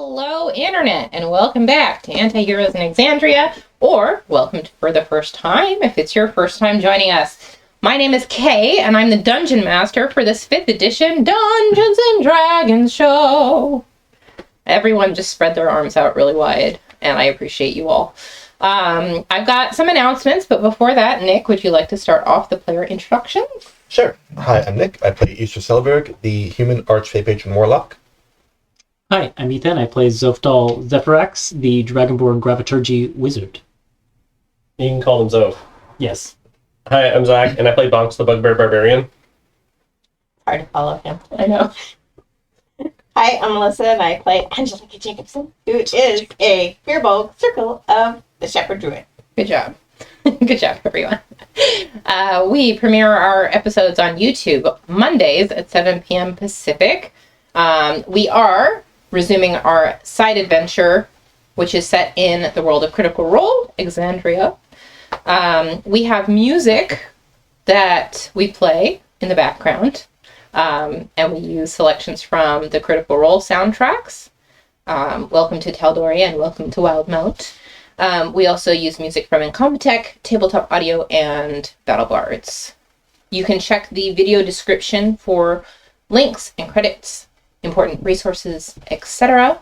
Hello, Internet, and welcome back to Antiheroes in Exandria, or welcome for the first time if it's your first time joining us. My name is Kay, and I'm the Dungeon Master for this 5th edition Dungeons & Dragons show. Everyone just spread their arms out really wide, and I appreciate you all. I've got some announcements, but before that, Nick, would you like to start off the player introductions? Sure. Hi, I'm Nick. I play Easter Selberg, the human archfey patron warlock. Hi, I'm Ethan. I play Zofdal Zephyrax, the Dragonborn Graviturgy wizard. You can call him Zoph. Yes. Hi, I'm Zach, and I play Bonks the Bugbear Barbarian. Hard to follow him, I know. Hi, I'm Melissa, and I play Angelica Jacobson, who is a Fearbold Circle of the Shepherd Druid. Good job. Good job, everyone. We premiere our episodes on YouTube Mondays at 7 p.m. Pacific. We are resuming our side adventure, which is set in the world of Critical Role, Exandria. We have music that we play in the background, and we use selections from the Critical Role soundtracks. Welcome to Tal'Dorei and welcome to Wildemount. We also use music from Incompetech, Tabletop Audio, and BattleBards. You can check the video description for links and credits, important resources, etc.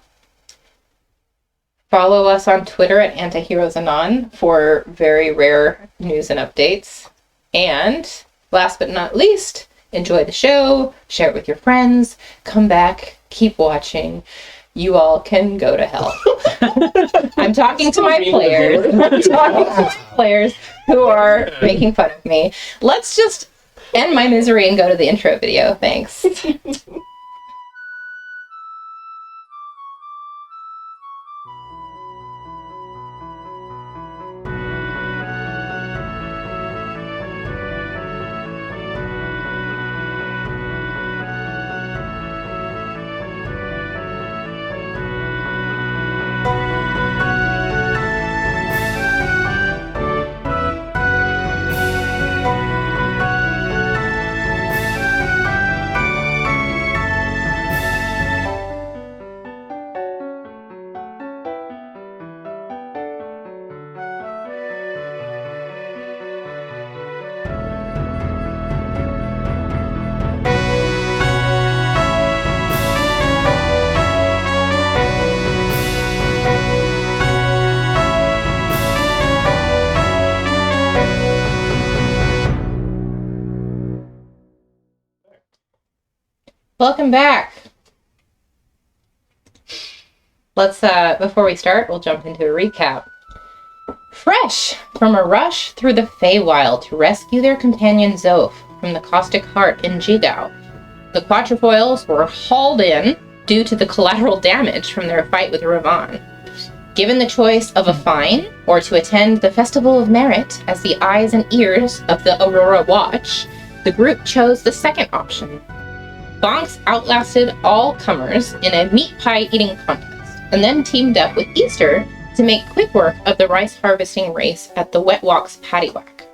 Follow us on Twitter at Antiheroes Anon for very rare news and updates. And last but not least, enjoy the show, share it with your friends, come back, keep watching. You all can go to hell. I'm talking to my players. I'm talking to my players who are making fun of me. Let's just end my misery and go to the intro video. Thanks. Welcome back. Let's, before we start, we'll jump into a recap. Fresh from a rush through the Feywild to rescue their companion Zoph from the caustic heart in Jigao, the Quatrefoils were hauled in due to the collateral damage from their fight with Ravan. Given the choice of a fine or to attend the Festival of Merit as the eyes and ears of the Aurora Watch, the group chose the second option. Bonks outlasted all comers in a meat pie eating contest, and then teamed up with Easter to make quick work of the rice harvesting race at the Wet Walks Paddywhack.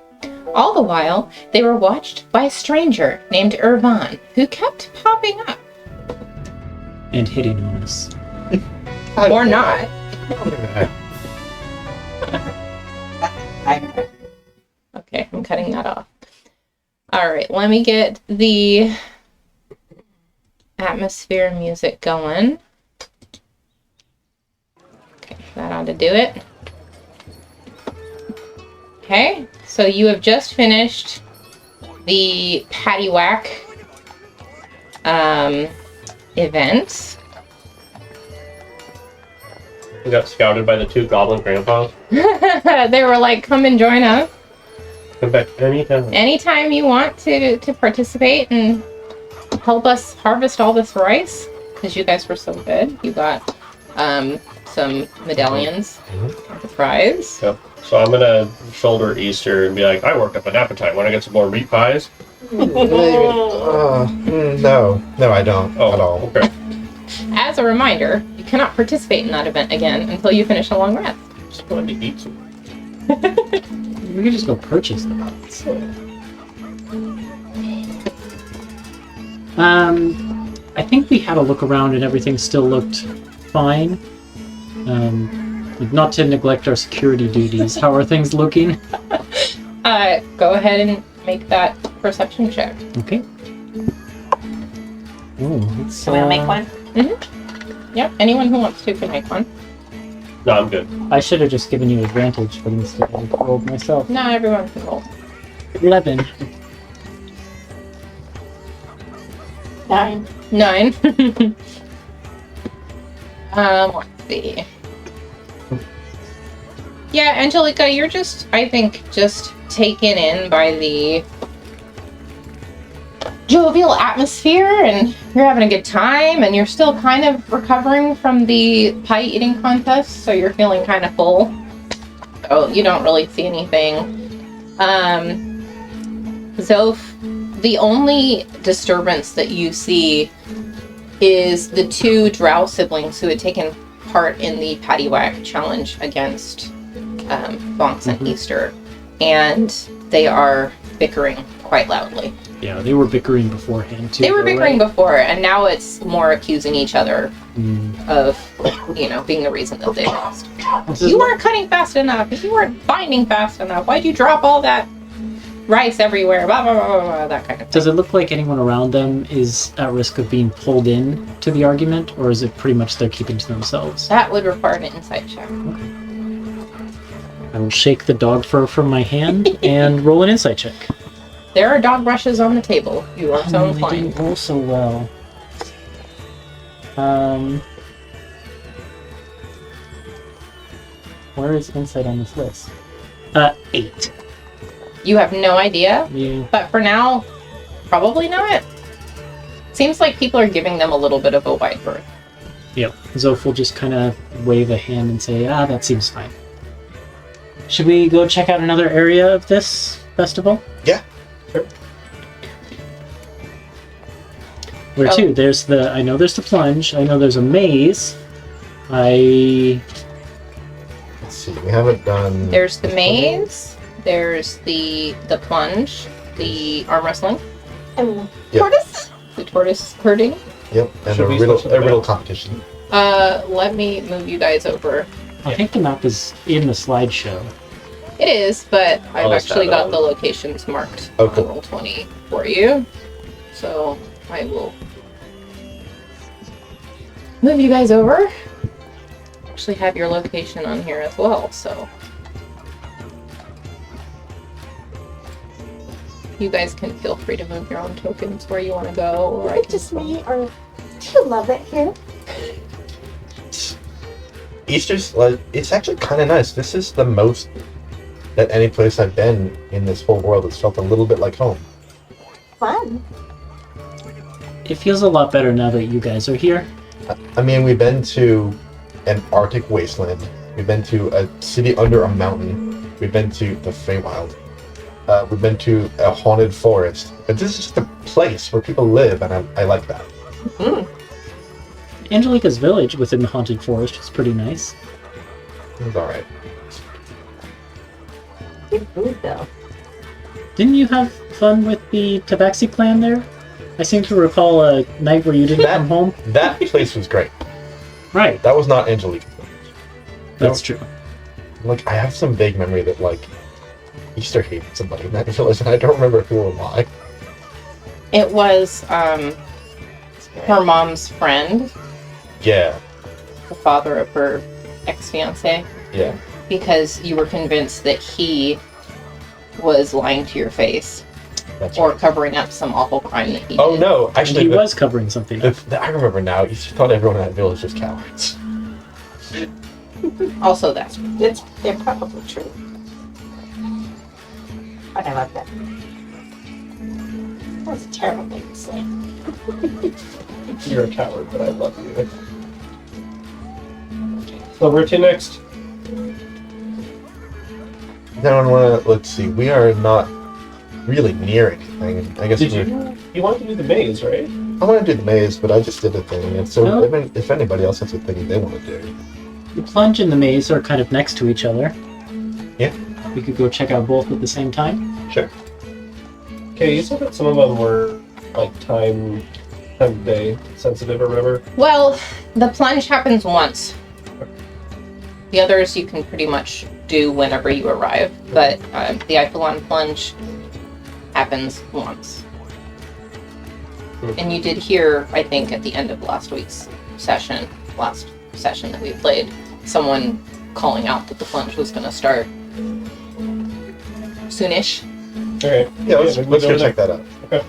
All the while, they were watched by a stranger named Irvan, who kept popping up. And hitting on us. Or not. Okay, I'm cutting that off. Alright, let me get the atmosphere music going. Okay, that ought to do it. Okay, so you have just finished the Paddywhack event. We got scouted by the 2 goblin grandpas. They were like, come and join us. Come back anytime. Anytime you want to participate and help us harvest all this rice, because you guys were so good. You got some medallions as a prize. Yep. So I'm gonna shoulder Easter and be like, I worked up an appetite. Want to get some more meat pies? No, I don't at all. Okay. As a reminder, you cannot participate in that event again until you finish a long rest. Just wanted to eat some. We could just go purchase the pots. Oh. I think we had a look around and everything still looked fine. Not to neglect our security duties. How are things looking? Go ahead and make that perception check. Okay. Ooh, it's, Can I make one? Yep, anyone who wants to can make one. No, I'm good. I should have just given you advantage for this to have rolled myself. Not everyone can roll. 11. 9. 9. Let's see. Yeah, Angelica, you're just, I think, just taken in by the jovial atmosphere, and you're having a good time, and you're still kind of recovering from the pie eating contest, so you're feeling kind of full. So you don't really see anything. Zoph, the only disturbance that you see is the 2 drow siblings who had taken part in the Paddywhack challenge against Bonks and Easter, and they are bickering quite loudly. Yeah, they were bickering beforehand too. They were bickering right? before, and now it's more accusing each other of, being the reason that they lost. You weren't cutting fast enough. You weren't binding fast enough. Why'd you drop all that rice everywhere? Blah, blah, blah, blah, blah, that kind of thing. Does it look like anyone around them is at risk of being pulled in to the argument, or is it pretty much they're keeping to themselves? That would require an insight check. I will shake the dog fur from my hand and roll an insight check. There are dog brushes on the table. You are so They inclined. didn't roll so well. Where is insight on this list? 8. You have no idea, Yeah. but for now, probably not. Seems like people are giving them a little bit of a wide berth. Yep. Zoph will just kind of wave a hand and say, that seems fine. Should we go check out another area of this festival? Yeah. Sure. Where to? There's I know there's the plunge. I know there's a maze. Let's see. We haven't done. There's the maze. There's the plunge. The arm wrestling. And Yep. tortoise? The tortoise herding. Yep, and Should a we riddle, switch to the riddle map? competition. Let me move you guys over. I think the map is in the slideshow. It is, but I've I'll actually stand got on. the locations marked Oh, on cool. Roll20 for you. So I will move you guys over. Actually have your location on here as well, so you guys can feel free to move your own tokens where you want to go, or I Is it can just me, or do you love it here? Easter's it's actually kind of nice. This is the most that any place I've been in this whole world has felt a little bit like home. Fun. It feels a lot better now that you guys are here. I mean, we've been to an Arctic wasteland. We've been to a city under a mountain. We've been to the Feywild. We've been to a haunted forest. But this is just a place where people live, and I like that. Angelica's village within the haunted forest is pretty nice. It's all right. Good food, though. Didn't you have fun with the Tabaxi clan there? I seem to recall a night where you didn't come home. That place was great. Right, That was not Angelique. that's true. Like, I have some vague memory that, like, Easter hated somebody in that village, and I don't remember who or why. It was her mom's friend, Yeah. the father of her ex-fiance, Yeah. because you were convinced that he was lying to your face That's or right. covering up some awful crime that he Oh, did. no. And Actually, he was covering something up. I remember now. Easter thought everyone in that village was cowards. Also, that's They're probably true. But I love that. That's a terrible thing to say. You're a coward, but I love you. So where to next? Then I want to, let's see, we are not really near anything. I guess Did you wanted to do the maze, right? I want to do the maze, but I just did a thing. And so Oh. if anybody else has a thing they want to do. The plunge and the maze are kind of next to each other. Yeah. We could go check out both at the same time. Sure. Okay, you said that some of them were like time time day sensitive or whatever? Well, the plunge happens once. The others you can pretty much do whenever you arrive, but the Eiffelon plunge happens once. And you did hear, I think, at the end of last session that we played, someone calling out that the plunge was going to start soonish. Okay. Yeah, let's go check that out. Okay.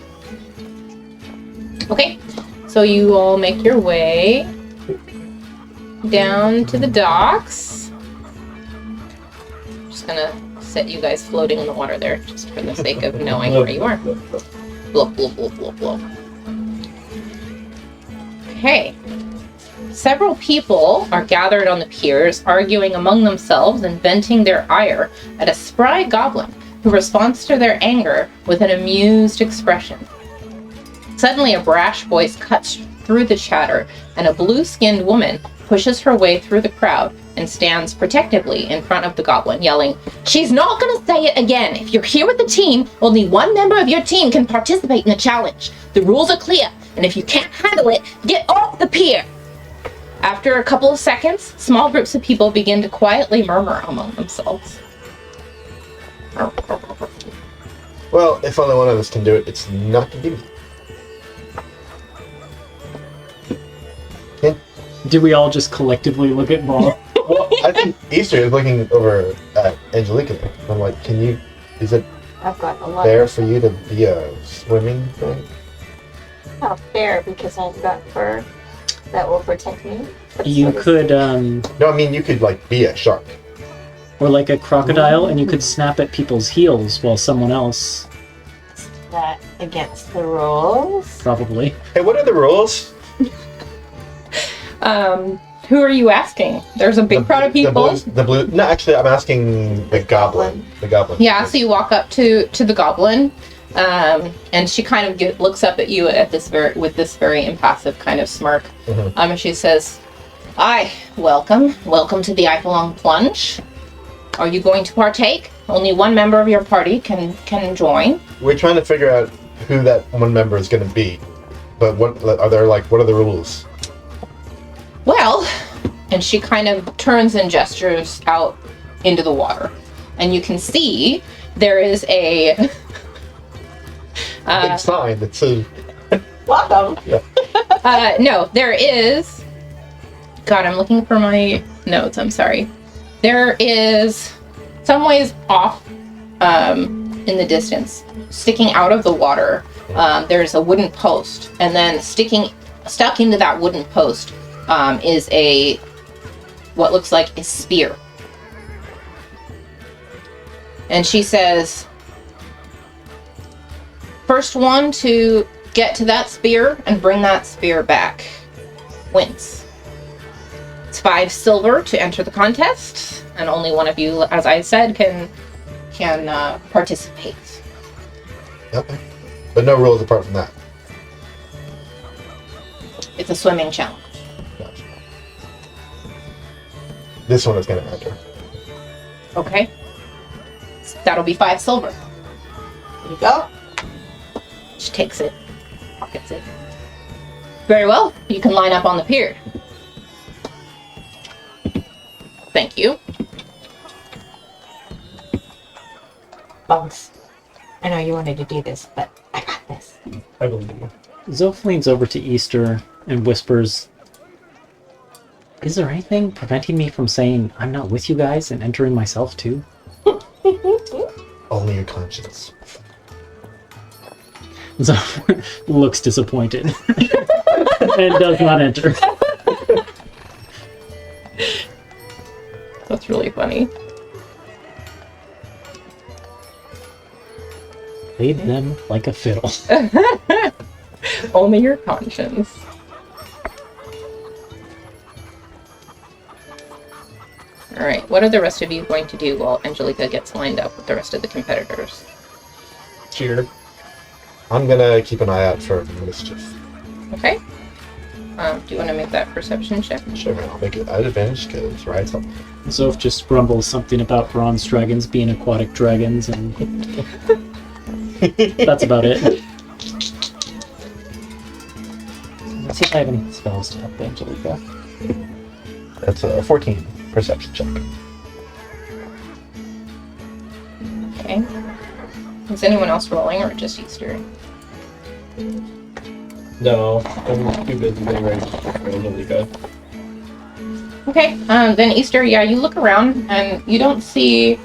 Okay, so you all make your way down to the docks. Just gonna set you guys floating in the water there, just for the sake of knowing where you are. Blop, blop, blop, blop, blop. Okay. Several people are gathered on the piers, arguing among themselves and venting their ire at a spry goblin who responds to their anger with an amused expression. Suddenly, a brash voice cuts through the chatter, and a blue-skinned woman pushes her way through the crowd and stands protectively in front of the goblin, yelling, "She's not gonna say it again! If you're here with the team, only one member of your team can participate in the challenge. The rules are clear, and if you can't handle it, get off the pier!" After a couple of seconds, small groups of people begin to quietly murmur among themselves. Well, if only one of us can do it, it's not gonna be me. Do we all just collectively look at Bob? Well, I think Easter is looking over at Angelica. I'm like, is it I've got a lot. fair for you to be a swimming thing? Not fair because I've got fur that will protect me. But You so does- could, No, I mean, you could, like, be a shark. or like a crocodile, and you could snap at people's heels while someone else, Is that against the rules? probably. Hey, what are the rules? Who are you asking? There's a big crowd of people. The blue. No, actually, I'm asking the goblin. The goblin. Yeah, so you walk up to the goblin, and she kind of looks up at you with this very impassive kind of smirk. Mhm. And she says, "Aye, welcome to the Eiffelon plunge. Are you going to partake? Only one member of your party can join." We're trying to figure out who that one member is going to be, but what are the rules? Well, and she kind of turns and gestures out into the water, and you can see there is a Big sign that says. Welcome. no, there is. God, I'm looking for my notes. I'm sorry. There is some ways off in the distance, sticking out of the water. There's a wooden post, and then stuck into that wooden post is what looks like a spear. And she says, "First one to get to that spear and bring that spear back wins. It's 5 silver to enter the contest, and only one of you, as I said, can participate." Okay. But no rules apart from that. It's a swimming challenge. Gotcha. This one is going to enter. Okay? That'll be 5 silver. There you go. She takes it, pockets it. Very well. You can line up on the pier. Thank you. Bones. I know you wanted to do this, but I got this. I believe you. Zoph leans over to Easter and whispers, "Is there anything preventing me from saying I'm not with you guys and entering myself too?" Only your conscience. Zoph looks disappointed and does not enter. That's really funny. Played them like a fiddle. Only your conscience. Alright, what are the rest of you going to do while Angelica gets lined up with the rest of the competitors? Cheer. I'm going to keep an eye out for mischief. Okay. Do you want to make that perception check? Sure, man. I'll make it at advantage because right up. Zoph just grumbles something about bronze dragons being aquatic dragons, and that's about it. Let's see if I have any spells to help Angelica. That's a 14 perception check. Okay. Is anyone else rolling or just Easter? No, I'm too busy getting ready for Angelica. Okay. Then Easter, yeah, you look around and you don't see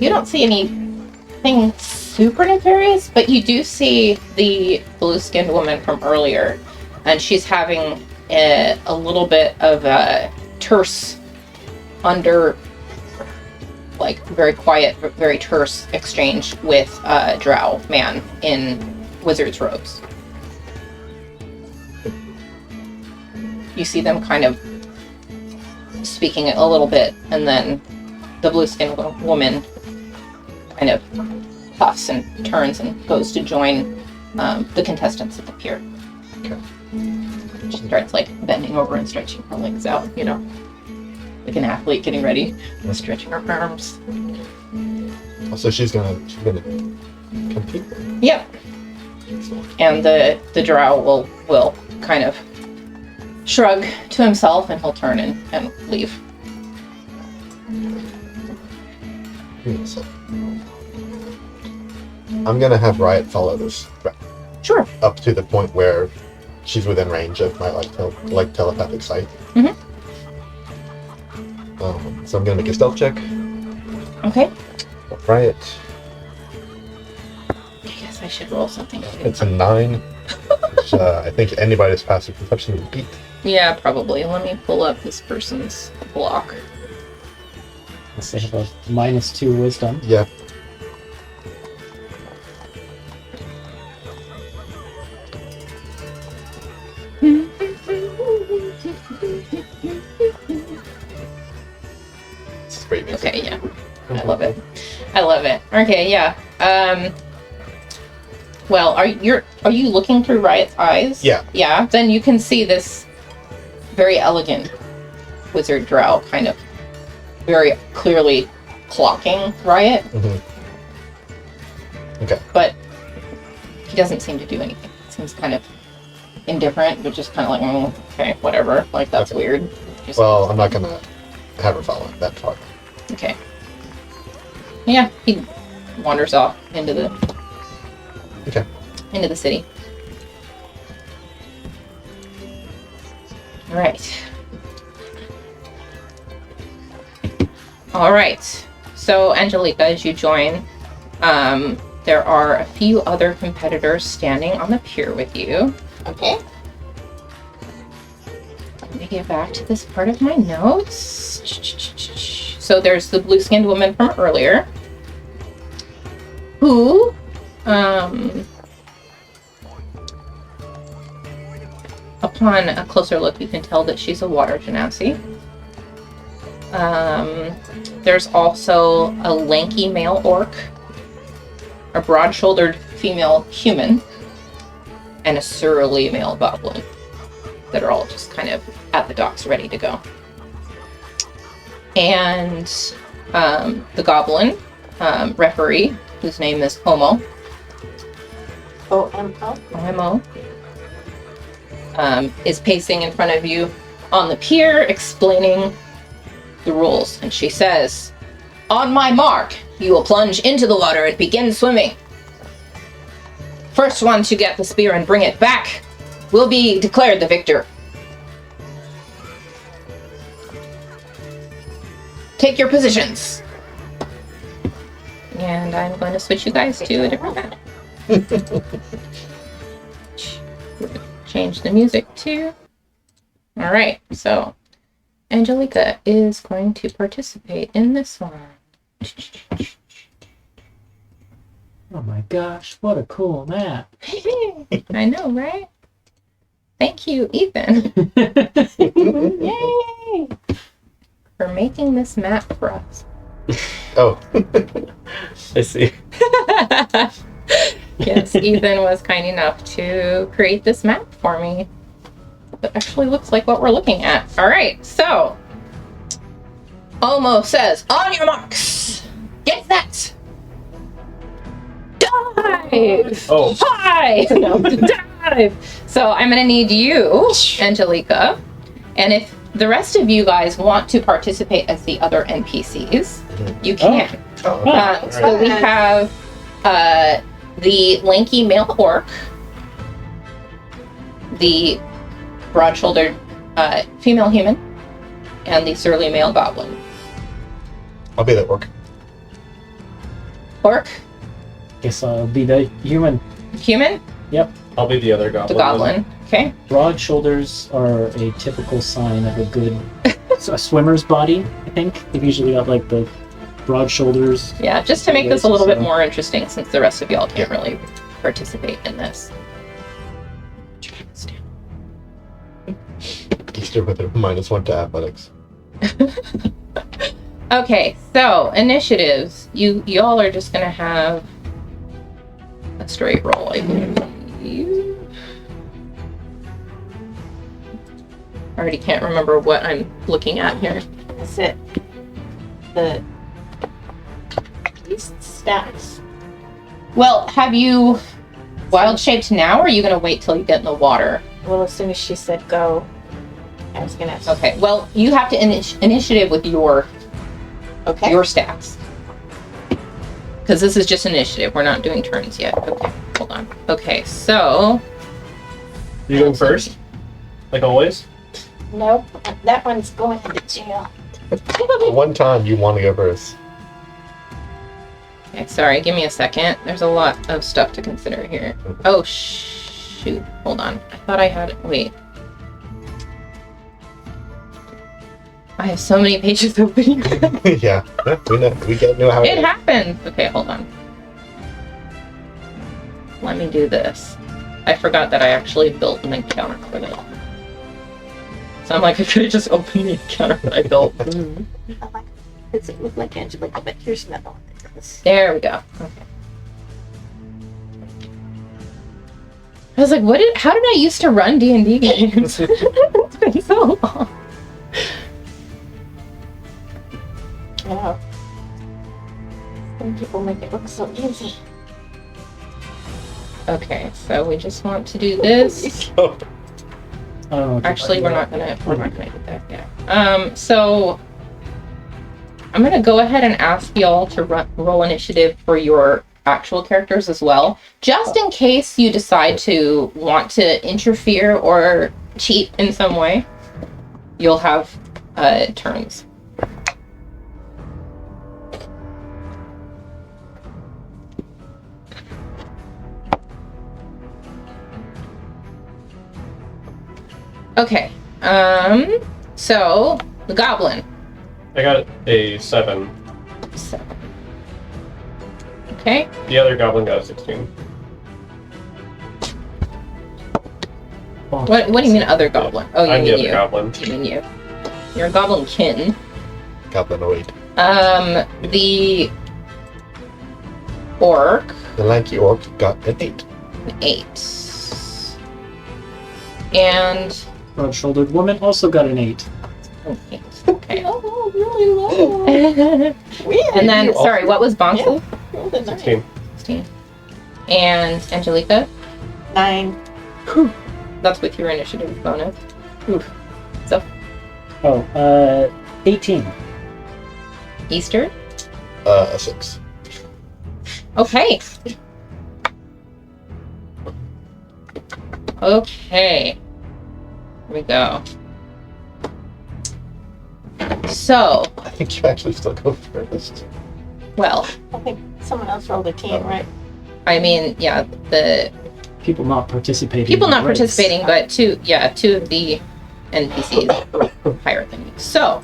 anything super nefarious, but you do see the blue-skinned woman from earlier, and she's having a little bit of a terse like very quiet, very terse exchange with a drow man in wizard's robes. You see them kind of speaking a little bit, and then the blue-skinned woman kind of puffs and turns and goes to join the contestants at the pier. Okay. She starts like bending over and stretching her legs out, you know, like an athlete getting ready, stretching her arms. So she's gonna compete. Yep. And the drow will kind of shrug to himself, and he'll turn and leave. So, I'm gonna have Riot follow this Sure. up to the point where she's within range of my telepathic sight. Mhm. So I'm gonna make a stealth check. Okay. Riot. I guess I should roll something. It's a 9. Which, I think anybody's passive perception would beat. Yeah, probably. Let me pull up this person's block. They have a -2 wisdom. Yeah. This is great music. Okay, yeah. I love it. I love it. Okay, yeah. Well, are you looking through Riot's eyes? Yeah. Yeah. Then you can see this very elegant wizard drow kind of very clearly clocking Riot, Mm-hmm. Okay. but he doesn't seem to do anything. Seems kind of indifferent, but just kind of like, okay, whatever. Like, that's Okay. weird. Just, Well, I'm not gonna have her follow that far. okay. Yeah, he wanders off into the Okay. city. All right. So, Angelica, as you join, there are a few other competitors standing on the pier with you. Okay. Let me get back to this part of my notes. So there's the blue-skinned woman from earlier, who, upon a closer look, you can tell that she's a water genasi. There's also a lanky male orc, a broad-shouldered female human, and a surly male goblin that are all just kind of at the docks ready to go. And the goblin referee, whose name is Homo, O-M-O. is pacing in front of you on the pier, explaining the rules. And she says, "On my mark, you will plunge into the water and begin swimming. First one to get the spear and bring it back will be declared the victor. Take your positions." And I'm going to switch you guys to a different map. Change the music too. All right, so Angelica is going to participate in this one. Oh my gosh, what a cool map. I know, right? Thank you, Ethan. Yay! For making this map for us. Oh. I see. Yes, Ethan was kind enough to create this map for me. That actually looks like what we're looking at. All right, so Omo says, "On your marks, get set, dive, Oh. hi, no, dive." 5. So I'm going to need you, Angelica. And if the rest of you guys want to participate as the other NPCs, you can. Oh, okay. So we have the lanky male orc, the broad-shouldered female human, and the surly male goblin. I'll be the orc. Orc? Guess I'll be the human. Human? Yep. I'll be the other The goblin. goblin. Okay. Broad shoulders are a typical sign of a good a swimmer's body, I think. They've usually got like the broad shoulders. Yeah, just to make this a little bit So- more interesting since the rest of y'all can't really participate in this. Easter with a -1 to athletics. Okay, so initiatives. Y'all are just gonna have a straight roll, I believe. I already can't remember what I'm looking at here. That's it. These stats. Well, have you wild shaped now, or are you gonna wait till you get in the water? Well, as soon as she said go, I was gonna. Okay, well, you have to initiative with your Okay. stats. Because this is just initiative. We're not doing turns yet. Okay, hold on. Okay, so You going first? Like always? Nope. That one's going to jail. One time you want to go first. okay, sorry, give me a second. There's a lot of stuff to consider here. Oh shoot. Hold on. I thought I had wait. I have so many pages open. Yeah, we know how It happens. Okay, hold on. Let me do this. I forgot that I actually built an encounter for this. So I'm like, I could have just opened the encounter that I built. Does it look like Angelica? But here's another one that does. There we go. Okay. I was like, how did I used to run D&D games? It's been so long. Wow. Some people make it look so easy. Okay, so we just want to do this. Oh, Actually, we're not gonna do that yet. So I'm gonna go ahead and ask y'all to roll initiative for your actual characters as well, just in case you decide to want to interfere or cheat in some way. You'll have turns. Okay. So the goblin. I got a 7. 7. Okay. The other goblin got a 16. What do you mean other goblin? Oh, you I'm the mean other you. goblin. You mean you. You're a goblin kin. Goblin 08. The orc, The lanky orc got an 8. an 8. And broad-shouldered woman also got an 8. an 8. Okay. Oh, really low. Weird. And then, sorry, what was Bonsu? Rolled a 16. 16. And Angelica? 9. That's with your initiative bonus. Oof. So, Oh, 18. Easter? A 6. Okay. Okay. Here we go. So, I think you actually still go first. well, I think someone else rolled a 10, right? I mean, yeah, the People not participating. people in the not race. participating, but two of the NPCs are higher than you. So,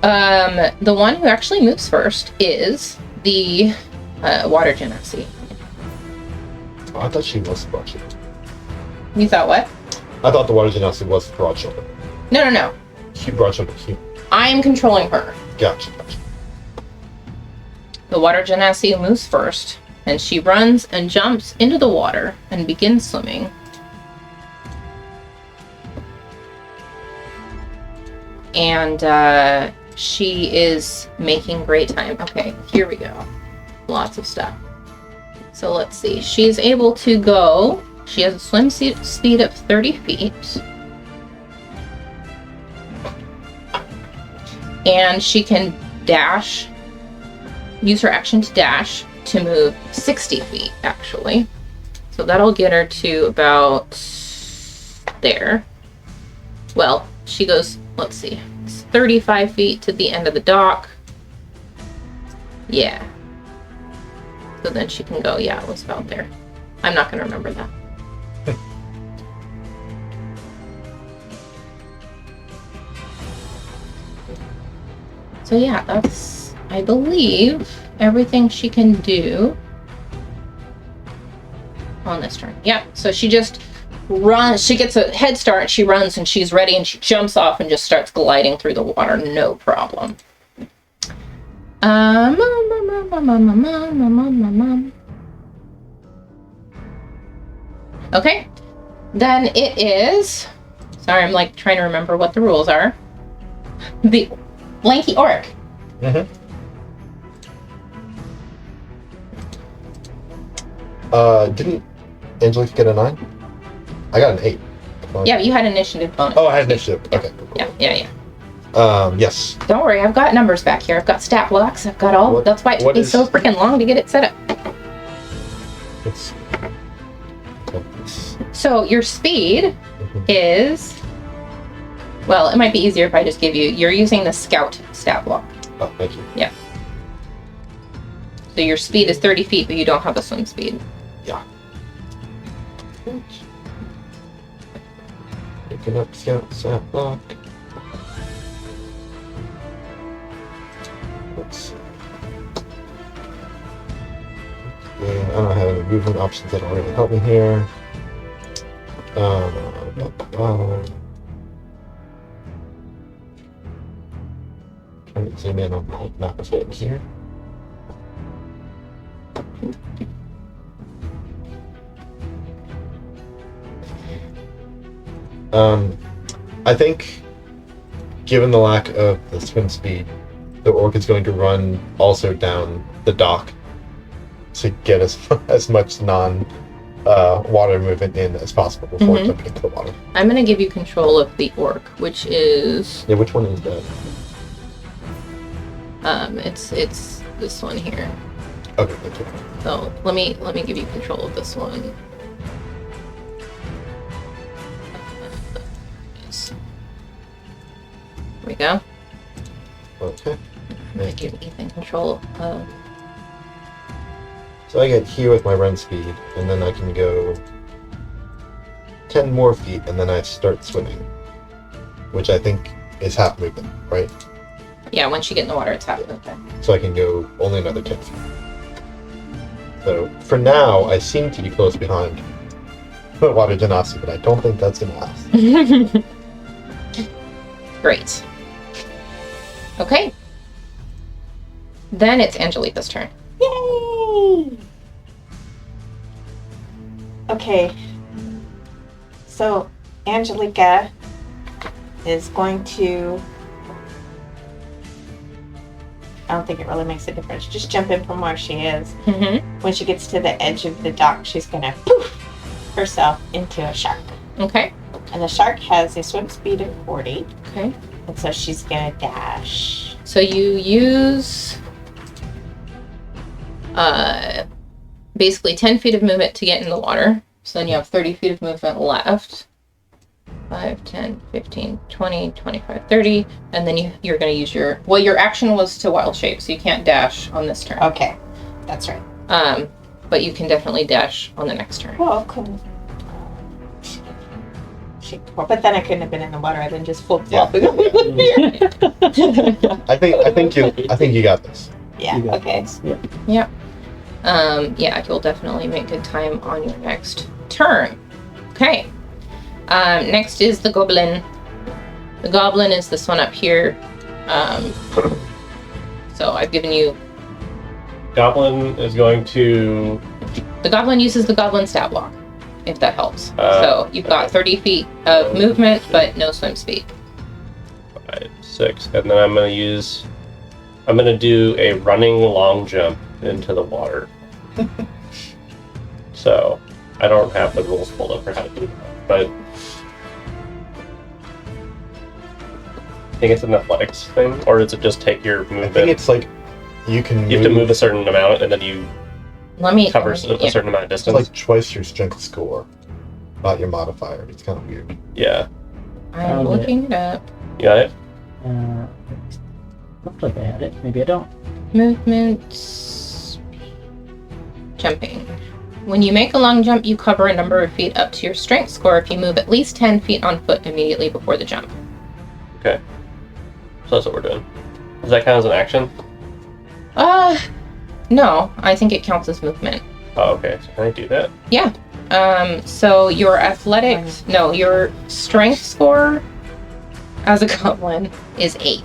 the one who actually moves first is the water genasi. Oh, I thought she was broad-shouldered. You thought what? I thought the water genasi was broad-shouldered. No. She broad-shouldered. I am controlling her. Gotcha. The water genasi moves first, and she runs and jumps into the water and begins swimming. And she is making great time. Okay, here we go. Lots of stuff. So let's see. She's able to go. She has a swim speed of 30 feet. And she can dash, use her action to dash to move 60 feet, actually. So that'll get her to about there. Well, she goes, let's see, it's 35 feet to the end of the dock. Yeah. So then she can go, yeah, it was about there. I'm not going to remember that. So yeah, that's, I believe, everything she can do on this turn. Yeah, so she just runs, she gets a head start, she runs and she's ready and she jumps off and just starts gliding through the water, no problem. Okay, then it is, sorry, I'm like trying to remember what the rules are. The lanky orc. Mm-hmm. Didn't Angelique get a 9? I got an 8. Yeah, but you had initiative bonus. Oh, I had initiative. Okay, cool. Yeah. Yes. Don't worry, I've got numbers back here. I've got stat blocks. I've got all. That's why it took me so freaking long to get it set up. Let's see. So your speed is, well, it might be easier if I just give you, you're using the scout stat block. Oh, thank you. Yeah. So your speed is 30 feet, but you don't have the swim speed. Yeah. Picking up scout stat block. Let's see. Yeah, I don't have any movement options that will really help me here. Trying to zoom in on the map a bit here. I think, given the lack of the swim speed, the orc is going to run also down the dock to get as much water movement in as possible before jumping into the water. I'm going to give you control of the orc, which is... Yeah, which one is that? It's this one here. Okay, thank you. So let me give you control of this one. There we go. Okay. I'm going to give Ethan control of... So I get here with my run speed, and then I can go 10 more feet, and then I start swimming, which I think is half movement, right? Yeah, once you get in the water, it's half movement. So I can go only another 10 feet. So for now, I seem to be close behind the water genasi, but I don't think that's gonna last. Great. Okay. Then it's Angelica's turn. Yay! Okay. So Angelica is going to, I don't think it really makes a difference. Just jump in from where she is. Mm-hmm. When she gets to the edge of the dock, she's gonna poof herself into a shark. Okay. And the shark has a swim speed of 40. Okay. And so she's gonna dash. So you use basically 10 feet of movement to get in the water. So then you have 30 feet of movement left. 5, 10, 15, 20, 25, 30. And then you're going to use your... Well, your action was to wild shape, so you can't dash on this turn. Okay, that's right. But you can definitely dash on the next turn. Well, couldn't. But then I couldn't have been in the water. I then just flip flopping over here. I think you got this. Yeah. Okay. Yeah. Yeah, you'll definitely make good time on your next turn. Okay. Next is the goblin. The goblin is this one up here. So I've given you... Goblin is going to... The goblin uses the goblin stat block, if that helps. So you've got 30 feet of movement, but no swim speed. 5, 6, and then I'm going to do a running long jump into the water. So I don't have the rules pulled up for how to do that. But I think it's an athletics thing, or does it just take your movement? I think it's like you have to move a certain amount, and then you cover a certain amount of It's distance. like twice your strength score, not your modifier. It's kind of weird. Yeah. I'm looking it up. You got it? Looked like I had it. Maybe I don't. Movement. Jumping. When you make a long jump, you cover a number of feet up to your strength score if you move at least 10 feet on foot immediately before the jump. Okay. So that's what we're doing. Does that count as an action? No. I think it counts as movement. Oh, okay. So can I do that? Yeah. So your athletics... No, your strength score as a goblin is 8.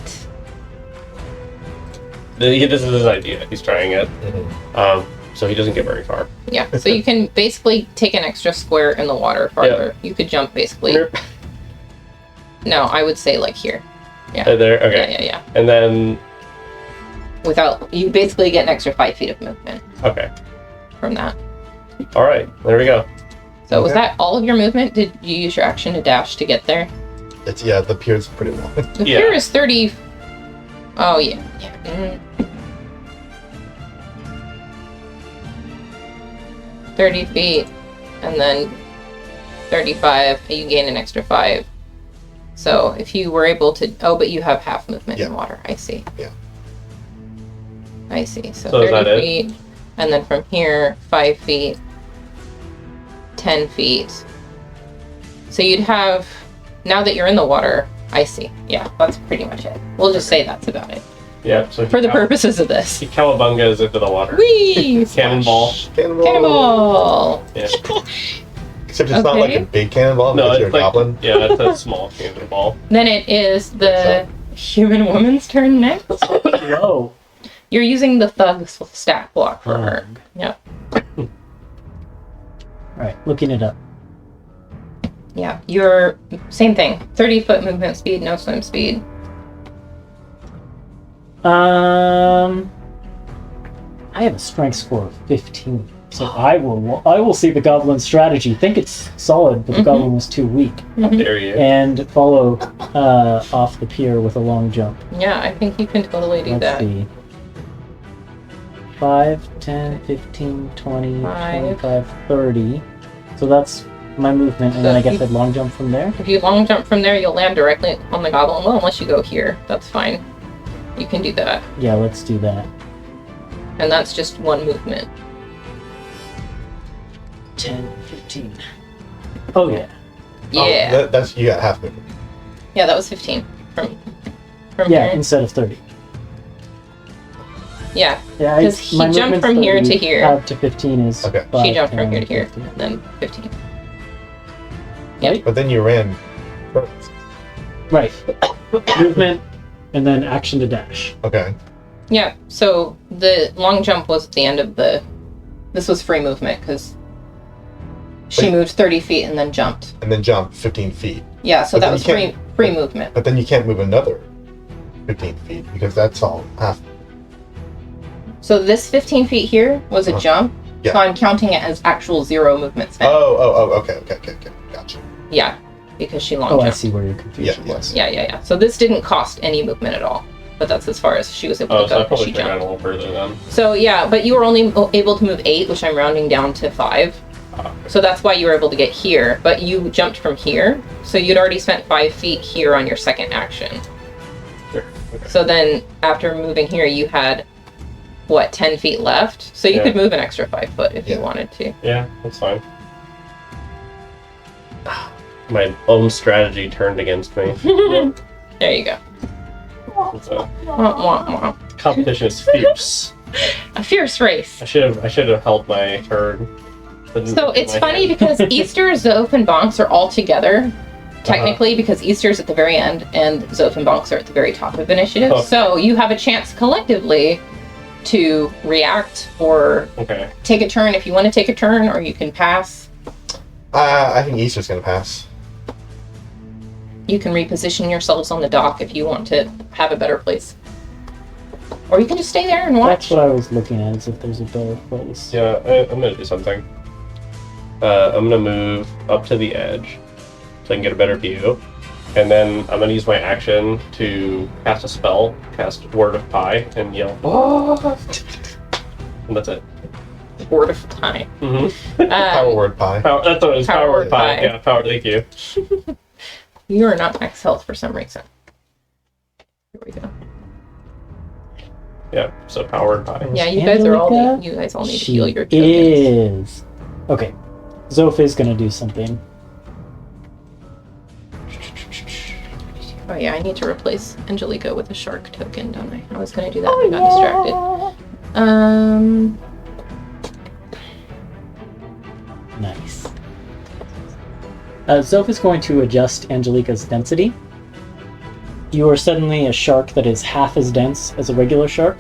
This is his idea. He's trying it. Mm-hmm. So he doesn't get very far. Yeah, so you can basically take an extra square in the water farther. You could jump basically... No, I would say like here. Yeah. There? Okay. Yeah. And then... You basically get an extra 5 feet of movement Okay. from that. Alright, there we go. So was Okay. that all of your movement? Did you use your action to dash to get there? The pier's pretty long. The Yeah. pier is 30... Oh, yeah. 30 feet, and then 35, you gain an extra 5. So if you were able to... Oh, but you have half movement in Yeah. water. I see. Yeah. I see. So So is 30 that it? feet, and then from here, 5 feet, 10 feet. So you'd have... Now that you're in the water, I see. Yeah, that's pretty much it. We'll just say that's about it. Yeah, so For the purposes of this. he cowabungas into the water. Whee! Cannonball. Cannonball! Yeah. Except it's not like a Okay. big cannonball No, because you're it's a like, goblin. yeah, it's a small cannonball. Then it is the human woman's turn next. Whoa. You're using the thug stat block for her. Thug. Yep. Alright, looking it up. Yeah. You're... Same thing. 30-foot movement speed, no swim speed. I have a strength score of 15. So I will see the goblin's strategy. Think it's solid, but the goblin was too weak. How dare you? And follow off the pier with a long jump. Yeah, I think you can totally do Let's that. see. 5, 10, 15, 20, 25, 30. So that's my movement, and then I guess I'd long jump from there. If you long jump from there, you'll land directly on the goblin. Well, unless you go here. That's fine. You can do that. Yeah, let's do that. And that's just one movement. 10, 15. Oh, yeah. Yeah. That's you got half movement. Yeah, that was 15. From Yeah, here. instead of 30. Yeah. Yeah, 'Cause he my jumped movement's from here to 30, here. Up to 15 is Okay. 5, She jumped from 10, here to here, 15. and then 15. Right? But then you ran first. Right. Movement, and then action to dash. Okay. Yeah, so the long jump was at the end of the... This was free movement, because she Wait. moved 30 feet and then jumped. And then jump 15 feet. Yeah, so But that then was you can't- free movement. But then you can't move another 15 feet because that's all half. So this 15 feet here was a Uh-huh. jump, Yeah. so I'm counting it as actual 0 movement spent. Okay. Gotcha. Yeah, because she long Oh, I jumped. see where your confusion Yeah, was. Yeah. So this didn't cost any movement at all. But that's as far as she was able Oh, to so go I because probably she should have gone jumped. a little further then. So yeah, but you were only able to move 8, which I'm rounding down to 5. So that's why you were able to get here. But you jumped from here, so you'd already spent 5 feet here on your second action. Sure. Okay. So then after moving here, you had, 10 feet left? So you Yeah. could move an extra 5 foot if you Yeah. wanted to. Yeah, that's fine. My own strategy turned against me. There you go. So, Wah, wah, wah. competition is fierce. A fierce race. I should have held my turn. So it's funny because Easter, Zoph, and Bonks are all together, technically, because Easter's at the very end and Zoph and Bonks are at the very top of initiative. Oh. So you have a chance collectively to react or Okay. take a turn if you want to take a turn, or you can pass. I think Easter's gonna pass. You can reposition yourselves on the dock if you want to have a better place. Or you can just stay there and watch. That's what I was looking at, is if there's a better place. Yeah, I'm gonna do something. I'm gonna move up to the edge so I can get a better view. And then I'm gonna use my action to cast a spell, cast Word of Pie, and yell, "Oh!" And that's it. Word of Time. Mm-hmm. Power word pie. That's what it is. Power Word Pie. Yeah, power. Thank you. You are not max health for some reason. Here we go. Yeah. So Power Word Pie. Yeah, you guys all need to heal your tokens. Is. Okay. Zoph is gonna do something. Oh yeah, I need to replace Angelica with a shark token, don't I? I was gonna do that and I got distracted. Nice. Zoph is going to adjust Angelica's density. You are suddenly a shark that is half as dense as a regular shark.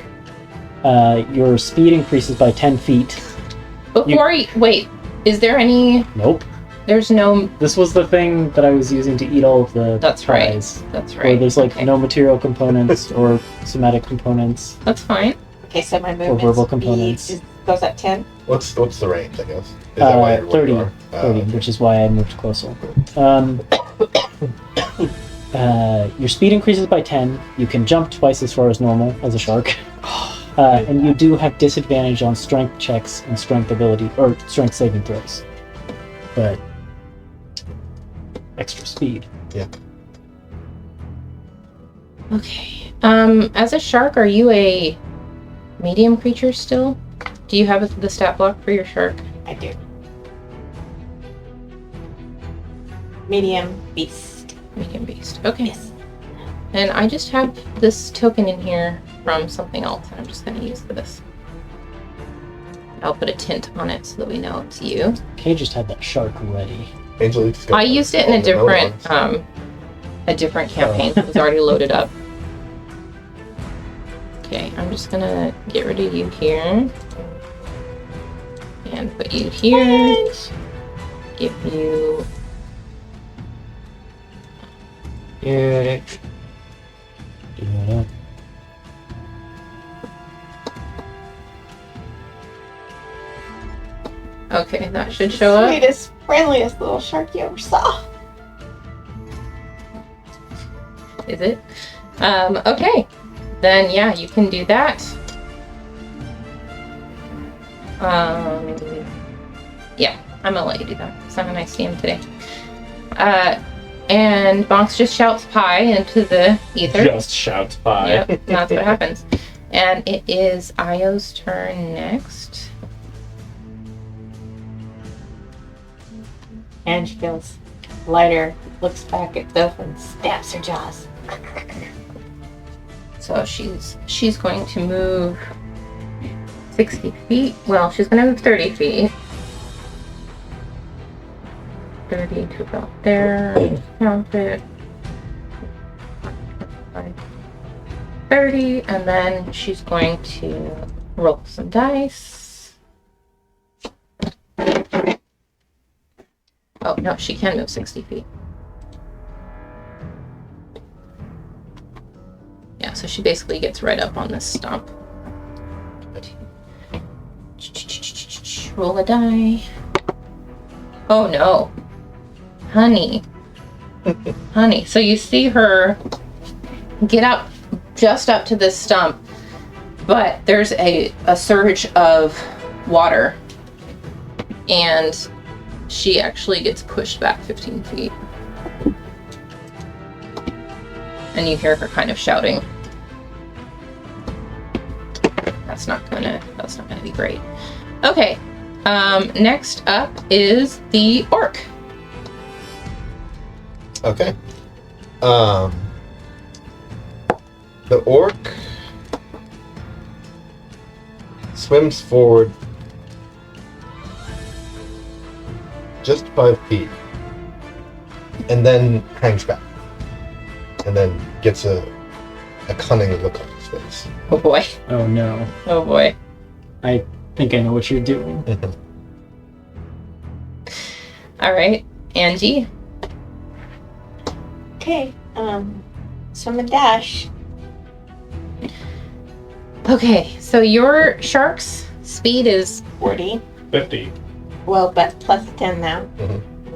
Your speed increases by 10 feet. Wait, is there any... Nope. There's no... This was the thing that I was using to eat all of the That's pies. right. That's right. Where there's like Okay. no material components or somatic components. That's fine. Okay, so my movement verbal speed components. goes at 10. What's the range, I guess? Is that why you're where 30, you are? 30, which is why I moved closer. Your speed increases by 10. You can jump twice as far as normal as a shark. And you do have disadvantage on strength checks and strength ability, or strength saving throws. But extra speed. Yeah. Okay. As a shark, are you a medium creature still? Do you have the stat block for your shark? I do. Medium beast. Medium beast. Okay. Yes. And I just have this token in here from something else. I'm just going to use this. I'll put a tint on it so that we know it's you. Kay just had that shark ready. Angelique's got I used it in all a the different melons. campaign. It was already loaded up. Okay, I'm just gonna get rid of you here. And put you here. Give you... Yeah. Okay, that should show up. Sweetest, friendliest little shark you ever saw. Is it? Okay. Then yeah, you can do that. Yeah, I'm gonna let you do that because I'm a nice DM today. And Bonks just shouts pie into the ether. Just shouts pie. Yep, that's what happens. And it is Io's turn next. And she feels lighter, looks back at Duff and stabs her jaws. So she's going to move 60 feet. Well, she's going to move 30 feet. 30 to about there. Count it. 30, and then she's going to roll some dice. Oh, no, she can move 60 feet. Yeah, so she basically gets right up on this stump. Roll a die. Oh no. Honey. Honey. So you see her get up, just up to this stump, but there's a surge of water, and she actually gets pushed back 15 feet. And you hear her kind of shouting. That's not gonna be great. Okay. Next up is the orc. Okay. The orc swims forward just 5 feet and then hangs back and then gets a cunning look on his face. Oh boy. Oh no. Oh boy. I think I know what you're doing. All right, Angie. Okay, swim and dash. Okay, so your shark's speed is 40. 50. Well, but plus 10 now.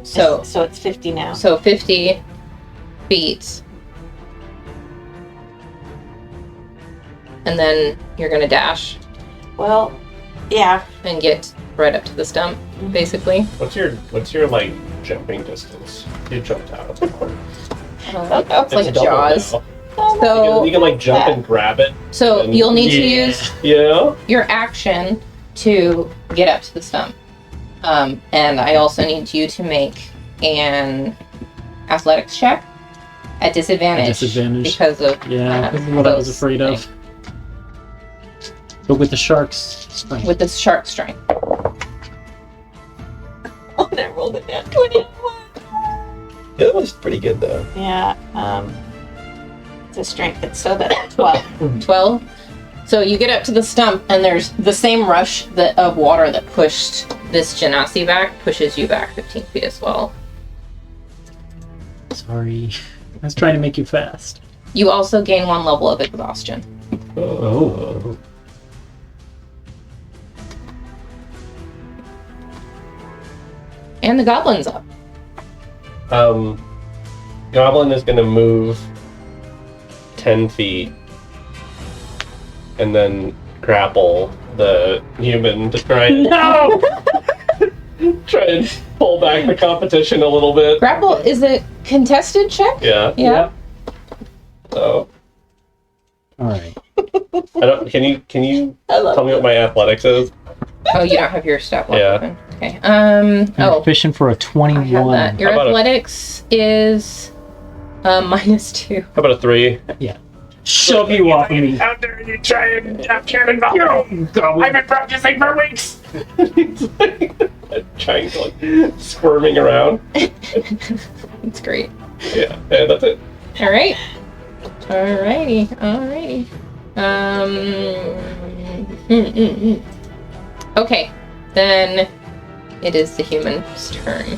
So So it's 50 now. so 50 feet. And then you're gonna dash Well, yeah. and get right up to the stump, basically. What's your like jumping distance? You jumped out. It's like double Jaws. now. So You can like jump and grab it. so and- you'll need to use Yeah. your action to get up to the stump. And I also need you to make an athletics check at disadvantage. Because of Yeah, this is what I was afraid of. But with the sharks, strength. with the shark strength. Oh, and I rolled it down 21. Yeah, that was pretty good though. Yeah. It's a strength. It's so that 12. 12. So you get up to the stump, and there's the same rush of water that pushed this Genasi back, pushes you back 15 feet as well. Sorry. I was trying to make you fast. You also gain 1 level of exhaustion. Oh. And the goblin's up. Goblin is gonna move 10 feet and then grapple the human to try and try and pull back the competition a little bit. Grapple is a contested check? Yeah. Yeah. So Alright. I don't. Can you I love tell me what my athletics is? Oh, you don't have your stat block Yeah. open. Okay. I'm Oh, efficient for a I have 21. that. Your How about a- athletics is -2. How about a 3? Shove you off of me. How dare you try and cannonball me? I've been practicing for weeks. Trying to like squirming around. That's great. Yeah, that's it. All right. Alrighty. Okay, then it is the human's turn.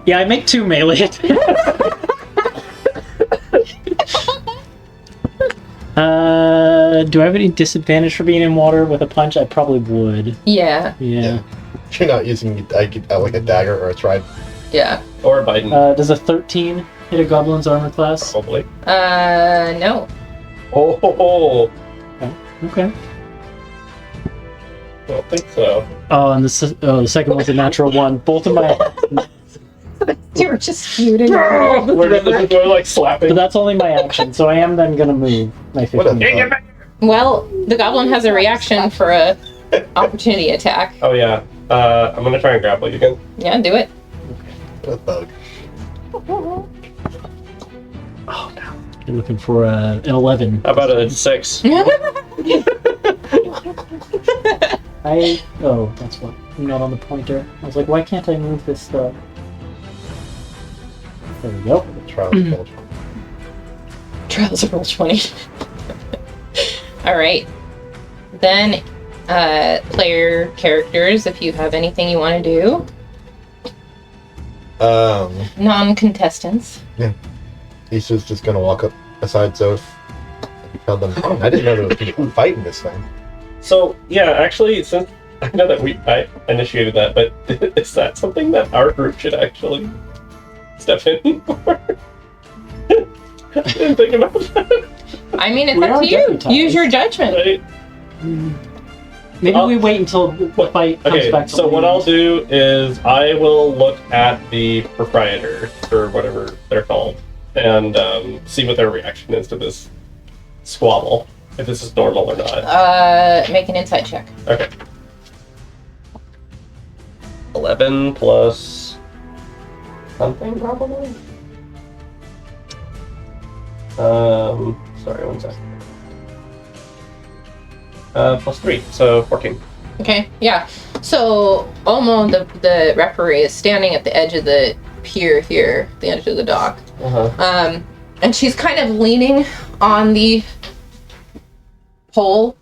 Yeah, I make 2 melee hits. Do I have any disadvantage for being in water with a punch? I probably would. Yeah. Yeah. If you're not using like a dagger or a trident. Yeah. Or Biden, Does a 13 hit a goblin's armor class? probably. No. Oh, Okay. I don't think so. Oh, and the second one's a natural 1. Both of my... You were just feuding. We're like slapping. But that's only my action, so I am then gonna move my 15. Well, the goblin has a reaction for a opportunity attack. Oh yeah. I'm gonna try and grapple you again. Yeah, do it. What a bug. Oh, no. You're looking for an 11. How about a 6? Oh, that's what. I'm not on the pointer. I was like, why can't I move this stuff? There we go. Trials of Roll20. Trials of Roll20. Alright. Then, player characters, if you have anything you want to do. Non-contestants. Issa's just gonna walk up beside Zoph and tell them, I didn't know there was gonna be a fight in this thing. So yeah, actually, since I know that I initiated that, but is that something that our group should actually step in for? I didn't think about that. I mean, it's We up are to you. deputized. Use your judgment. Right? Maybe we wait until the fight comes Okay, back to so what land. I'll do is I will look at the proprietor, or whatever they're called, and see what their reaction is to this squabble, if this is normal or not. Make an insight check. Okay. 11 plus something, probably? Sorry, one second. Plus 3, so 14. Okay, yeah. So, Olmo, the referee, is standing at the edge of the pier here, the edge of the dock. Uh-huh. And she's kind of leaning on the pole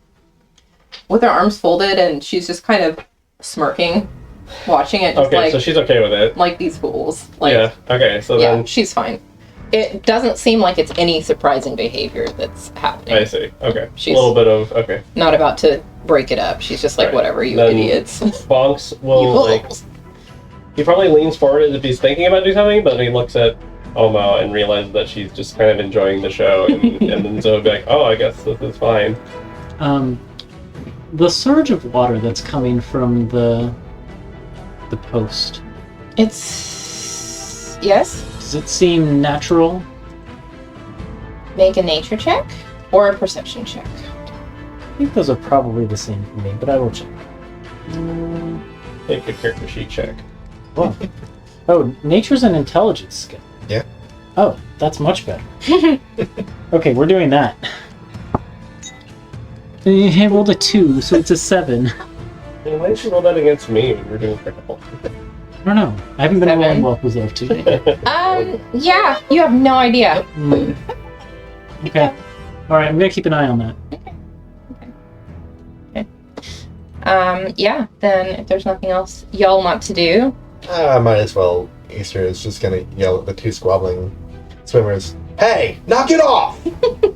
with her arms folded, and she's just kind of smirking, watching it, just Okay, like, so she's okay with it. like these fools. Like, Yeah, okay, so yeah, then she's fine. it doesn't seem like it's any surprising behavior that's happening. I see. Okay. She's- a little bit of okay. Not about to break it up. She's just like, Right. whatever, you Then- idiots. Bonks You will like. fools. He probably leans forward as if he's thinking about doing something, but he looks at Oma and realizes that she's just kind of enjoying the show, and then Zoe will be like, "Oh, I guess this is fine." The surge of water that's coming from the post, It's... Yes? does it seem natural? Make a nature check or a perception check. I think those are probably the same for me, but I will check. Make a character sheet check. Whoa. Oh, nature's an intelligence skill. Yeah. Oh, that's much better. Okay, we're doing that. I rolled a 2, so it's a 7. And why did you roll that against me when we're doing critical? I don't know. I haven't been 7. rolling well with those today. Yeah, you have no idea. Okay. Alright, I'm gonna keep an eye on that. Yeah, then if there's nothing else y'all want to do, Might as well. Easter is just gonna yell at the two squabbling swimmers, "Hey, knock it off!"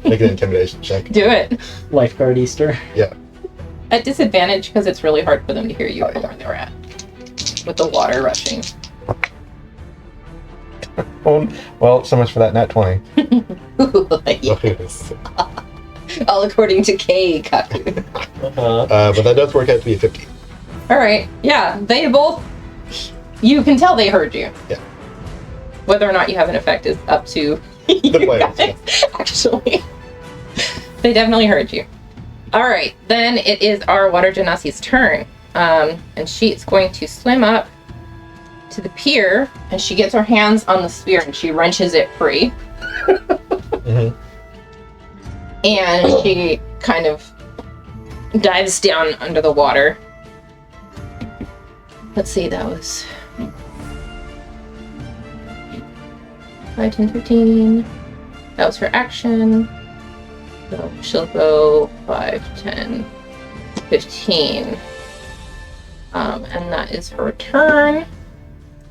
Make an intimidation check. do it. Lifeguard Easter. At disadvantage because it's really hard for them to hear you from where they're at. With the water rushing. Well, so much for that nat 20. Yes. All according to K. Kaku. But that does work out to be a 50. Alright, yeah, they both... You can tell they heard you. Yeah. Whether or not you have an effect is up to you players. guys, actually. They definitely heard you. Alright, then it is our Water Genasi's turn. And she's going to swim up to the pier, and she gets her hands on the spear and she wrenches it free. Mm-hmm. And she kind of dives down under the water. Let's see, that was 5, 10, 15. That was her action. So she'll go 5, 10, 15. And that is her turn.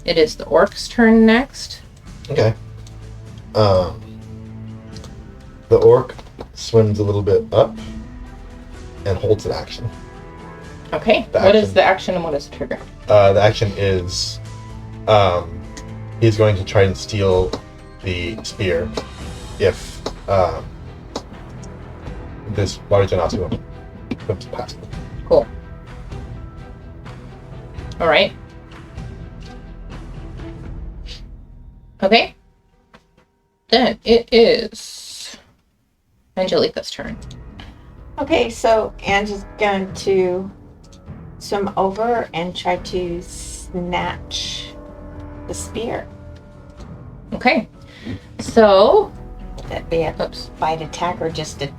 It is the orc's turn next. Okay. The orc swims a little bit up and holds an action. Okay. The What is action. the action and what is the trigger? The action is he's going to try and steal the spear if this large enough comes past him. Cool. Alright. Okay. Then it is Angelica's turn. Okay, so Angie's going to swim over and try to snatch the spear. Okay. So, That'd be a oops. bite attack or just a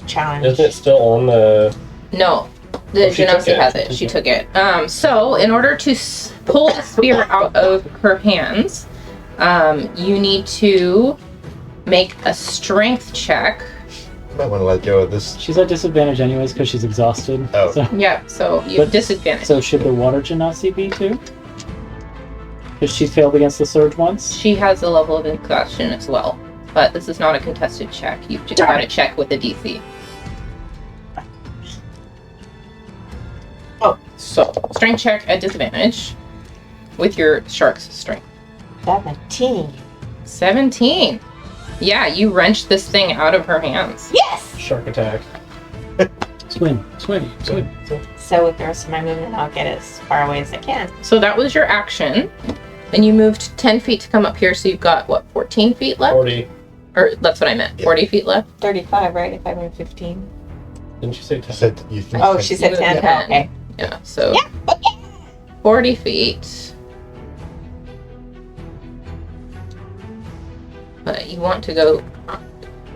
challenge. Isn't it still on the? No. The Oh, she took Genasi it. has it. She took it. So, in order to pull the spear out of her hands, you need to make a strength check. You might want to let go of this. She's at disadvantage anyways because she's exhausted. Oh. So, Yeah, so you have But- disadvantage. so should the water genasi be too? Because she failed against the surge once? She has a level of exhaustion as well. But this is not a contested check. You've just got to check with the DC. Oh. So, strength check at disadvantage with your shark's strength. 17. 17. Yeah, you wrenched this thing out of her hands. Yes! Shark attack. Swim. So with the rest of my movement, I'll get as far away as I can. So that was your action. And you moved 10 feet to come up here, so you've got, what, 14 feet left? 40. Or that's what I meant, Yeah. 40 feet left? 35, right? If I move 15. Didn't you say 10? She said you think. Oh, she said You 10. moved 10. Okay. Yeah, so Yeah, 40 feet. But you want to go...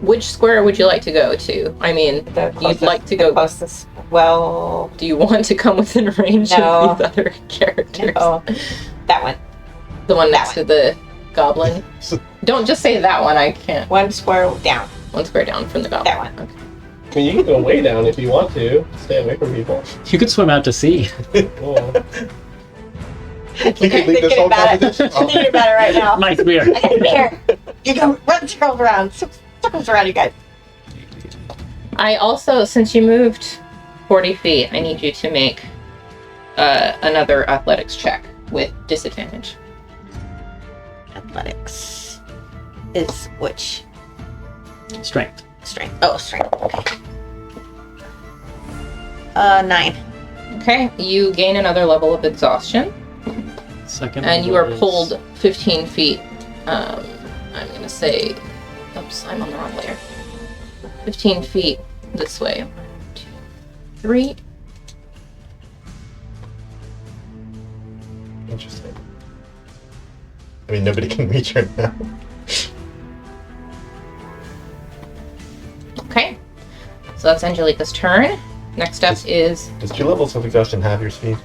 Which square would you like to go to? I mean, The closest, you'd like to the go... closest. Well, Do you want to come within range No. of these other characters? no. That one. The one That next to the goblin? Don't just say that one, I can't. One square down. One square down from the goblin. That one. Okay. I mean, you can go way down if you want to. Stay away from people. You could swim out to sea. Yeah. You could leave this whole about it. competition. I'm thinking about it right now. My spear. I got a bear. You go run circles around. Circles around, you guys. I also, since you moved 40 feet, I need you to make another athletics check with disadvantage. Athletics is which? Strength. Strength. Oh, strength. Okay. 9. Okay, you gain another level of exhaustion, Second. and you level are is- pulled 15 feet. I'm gonna say, oops, I'm on the wrong layer. 15 feet this way. 1, 2, 3. Interesting. I mean, nobody can reach her now. Okay, so that's Angelica's turn. Next up is Does 2 levels of exhaustion have your speed?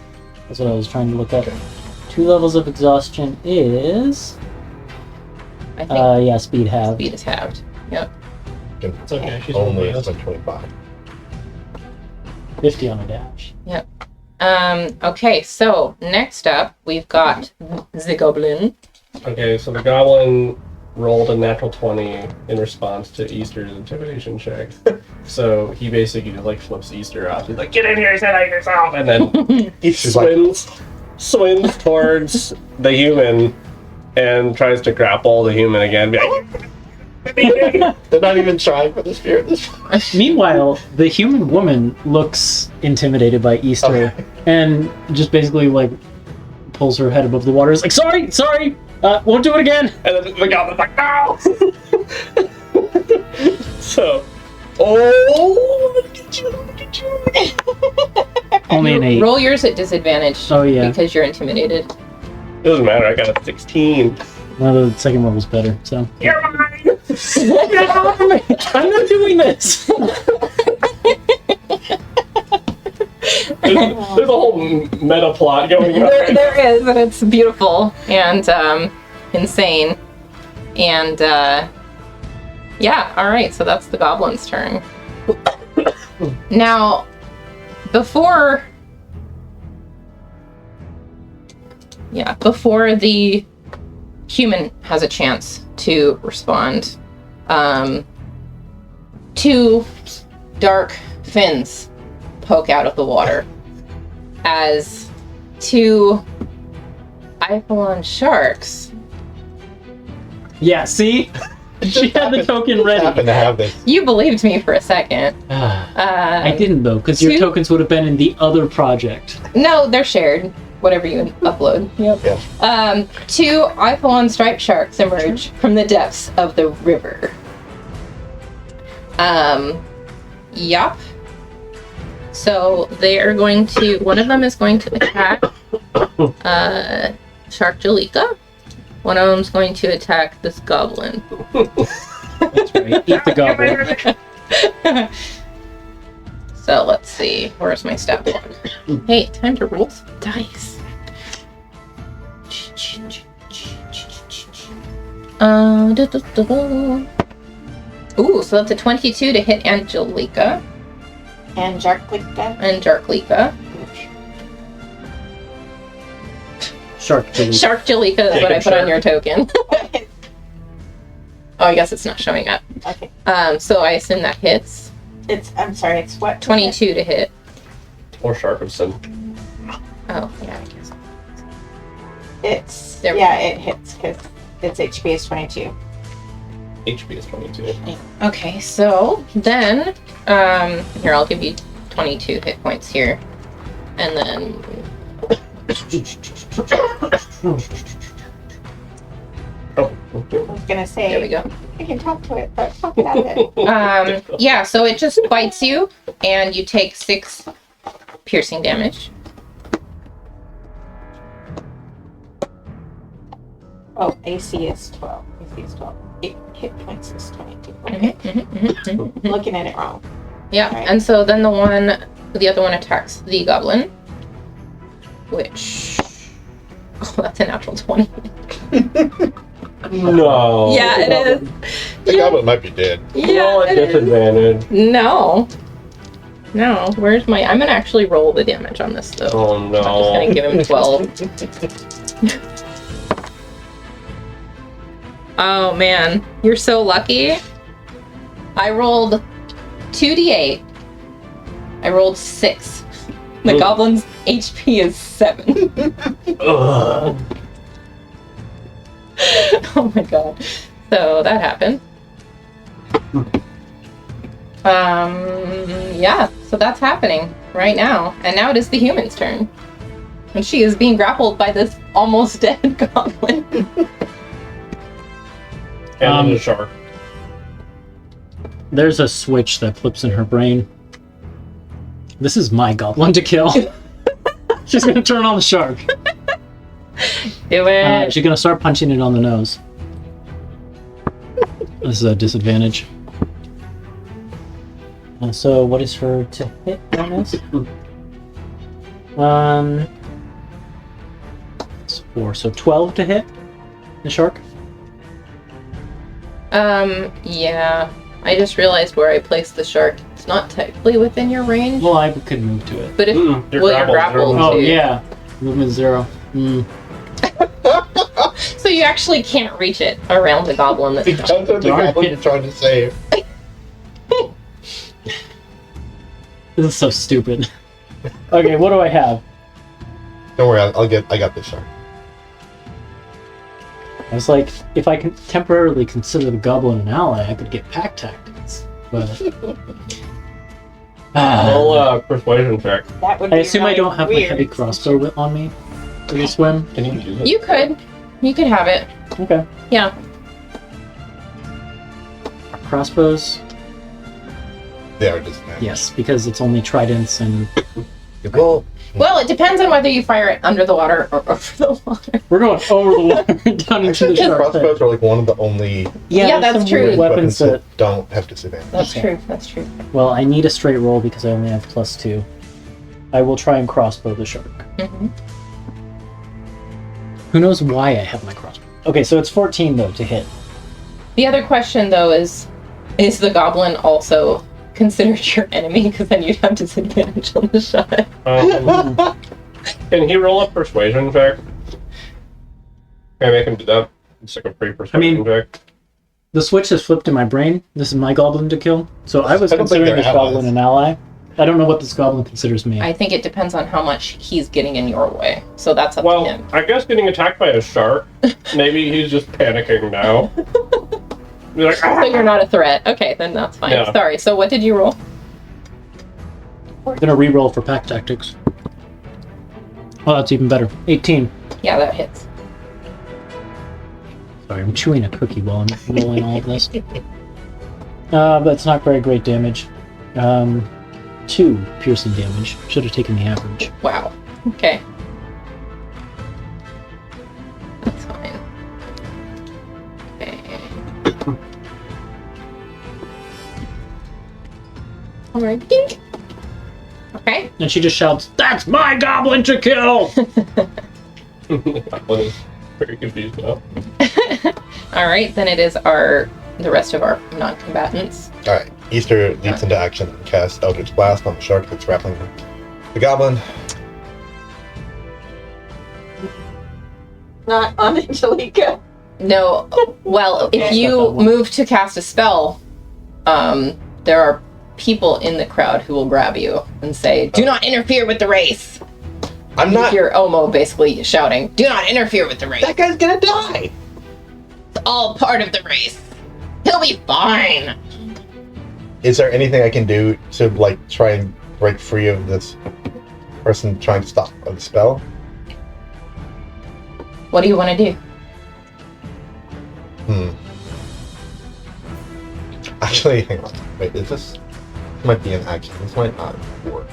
That's what I was trying to look up. Okay. 2 levels of exhaustion is... I think yeah, speed have. speed is halved. Yep. It's okay. She's Only one of us. 125. 50 on a dash. Okay, so next up we've got the goblin. Okay, so the goblin rolled a natural 20 in response to Easter's intimidation check. So he basically just like flips Easter off. He's like, "Get in here, say that yourself!" And then he She's like- swims towards the human and tries to grapple the human again. Be like, They're not even trying for the spirit this time. Meanwhile, the human woman looks intimidated by Easter Okay. and just basically like pulls her head above the water. Is like, sorry, won't do it again. and then the goblin's like, "No!" So, oh, look at you. Only an 8. Roll yours at disadvantage. Oh, yeah. Because you're intimidated. It doesn't matter. I got a 16. Well, the second one was better, so. You're mine. I'm not doing this! There's a whole meta plot going on. There is, and it's beautiful and insane. And yeah, all right. So that's the goblin's turn. Now, before the human has a chance to respond, 2 dark fins poke out of the water as 2 Ipholon sharks. Yeah, see? She had the token Happen ready. to have this. You believed me for a second. I didn't though, because your two- tokens would have been in the other project. No, they're shared. Whatever you upload. Yep. Yeah. 2 Ipholon striped sharks emerge from the depths of the river. Yup. So they are going to. One of them is going to attack Shark Jalika. One of them is going to attack this goblin. That's right. Eat the goblin. So let's see. Where's my stat block? Hey, time to roll some dice. Ooh, so that's a 22 to hit Angelica And Jarklika. and Jarklika. Shark. Shark Jalika is what I put on your token. Oh, I guess it's not showing up. Okay. So I assume that hits. I'm sorry, it's what? 22 to hit. Or Sharkerson. Oh, yeah, I guess. It's, There we it hits because its HP is 22. HP is 22. Okay, so then, here, I'll give you 22 hit points here. And then, Oh, I was gonna say, there we go. I can talk to it, but talk about it. Yeah, so it just bites you, and you take 6 piercing damage. Oh, AC is 12. AC is 12. Hit points is 22. Mhm. Looking at it wrong. Yeah, Right. and so then the other one attacks the goblin, which, oh, that's a natural 20. no. Yeah, it is. The goblin might be dead. Roll at disadvantage. No. No, where's my... I'm gonna actually roll the damage on this, though. Oh I'm just no. gonna give him 12. Oh man, you're so lucky. I rolled 2d8. I rolled 6. The goblin's HP is 7. Ugh. Oh my god. So that happened. Yeah, so that's happening right now. And now it is the human's turn. And she is being grappled by this almost dead goblin. And the shark. There's a switch that flips in her brain. This is my goblin to kill. She's gonna turn on the shark. Do it. She's gonna start punching it on the nose. This is a disadvantage. So what is her to hit bonus? It's 4, so 12 to hit the shark. Yeah. I just realized where I placed the shark. It's not technically within your range. Well, I could move to it. But if You're you're grappled Oh too. yeah, movement 0. So you actually can't reach it around the goblin that's That's what the Darn goblin it. is trying to save. This is so stupid. Okay, what do I have? Don't worry, I got this shark. I was like, if I can temporarily consider the goblin an ally, I could get pack tactics. But Roll persuasion check. That would I be assume I really don't have my weird. heavy crossbow on me for the swim. Can you do that? You could have it. Okay. Yeah. Crossbows? They are disadvantaged. Yes, because it's only tridents and Well, Well, it depends on whether you fire it under the water or over the water. we're going over the water down into the shark pit. crossbows are like one of the only Yeah, there's that's some true. weird weapons that. don't have disadvantage. That's Okay. true. That's true. Well, I need a straight roll because I only have +2. I will try and crossbow the shark. Mm-hmm. Who knows why I have my crossbow? Okay, so it's 14 though to hit. The other question, though, is the goblin also considered your enemy? Because then you'd have disadvantage on the shot. Can he roll a persuasion check? Can I make him do that? It's like a free persuasion check. The switch has flipped in my brain. This is my goblin to kill. So I was I don't think considering they're this allies. goblin an ally. I don't know what this goblin considers me. I think it depends on how much he's getting in your way. So that's up to Well, him. I guess getting attacked by a shark, maybe he's just panicking now. He's like, So you're not a threat. Okay, then that's fine. Yeah. Sorry. So what did you roll? I'm gonna re-roll for pack tactics. Oh, that's even better. 18. Yeah, that hits. Sorry, I'm chewing a cookie while I'm rolling all of this. But it's not very great damage. 2 piercing damage. Should have taken the average. Wow. Okay. That's fine. Okay. Alright, dink. Okay. And she just shouts, "That's my goblin to kill!" Goblin is very confused now. Alright, then it is the rest of our non-combatants. Alright, Easter leaps into action and casts Eldritch Blast on the shark that's grappling the goblin. Not on Angelica. No, well, if Okay. you move to cast a spell, there are people in the crowd who will grab you and say, "Do not interfere with the race." I'm You not. hear Omo basically shouting, "Do not interfere with the race. That guy's gonna die! It's all part of the race. He'll be fine." Is there anything I can do to, like, try and break free of this person trying to stop the spell? What do you want to do? Actually, hang on. Wait, is this might be an action? This might not work.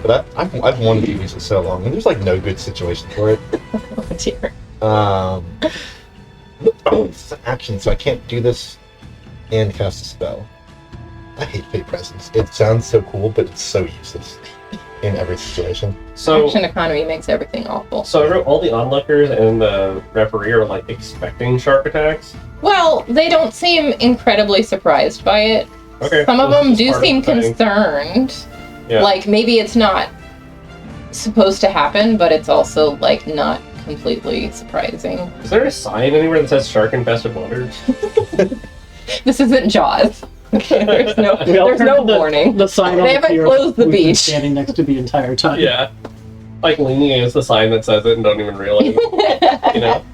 But I've wanted to use it so long, and there's like no good situation for it. Oh dear. Oh, it's an action, so I can't do this and cast a spell. I hate Fate Presence. It sounds so cool, but it's so useless in every situation. So, Action economy makes everything awful. so all the onlookers and the referee are like expecting shark attacks. Well, they don't seem incredibly surprised by it. Okay. Some of so them this is do part of seem the thing. concerned. Yeah. Like maybe it's not supposed to happen, but it's also like not completely surprising. Is there a sign anywhere that says shark infested waters? This isn't Jaws. There's no We all turned to warning. The sign on They the haven't pier closed the we've been beach. standing next to the entire time. Yeah. Like leaning against the sign that says it and don't even realize, you know?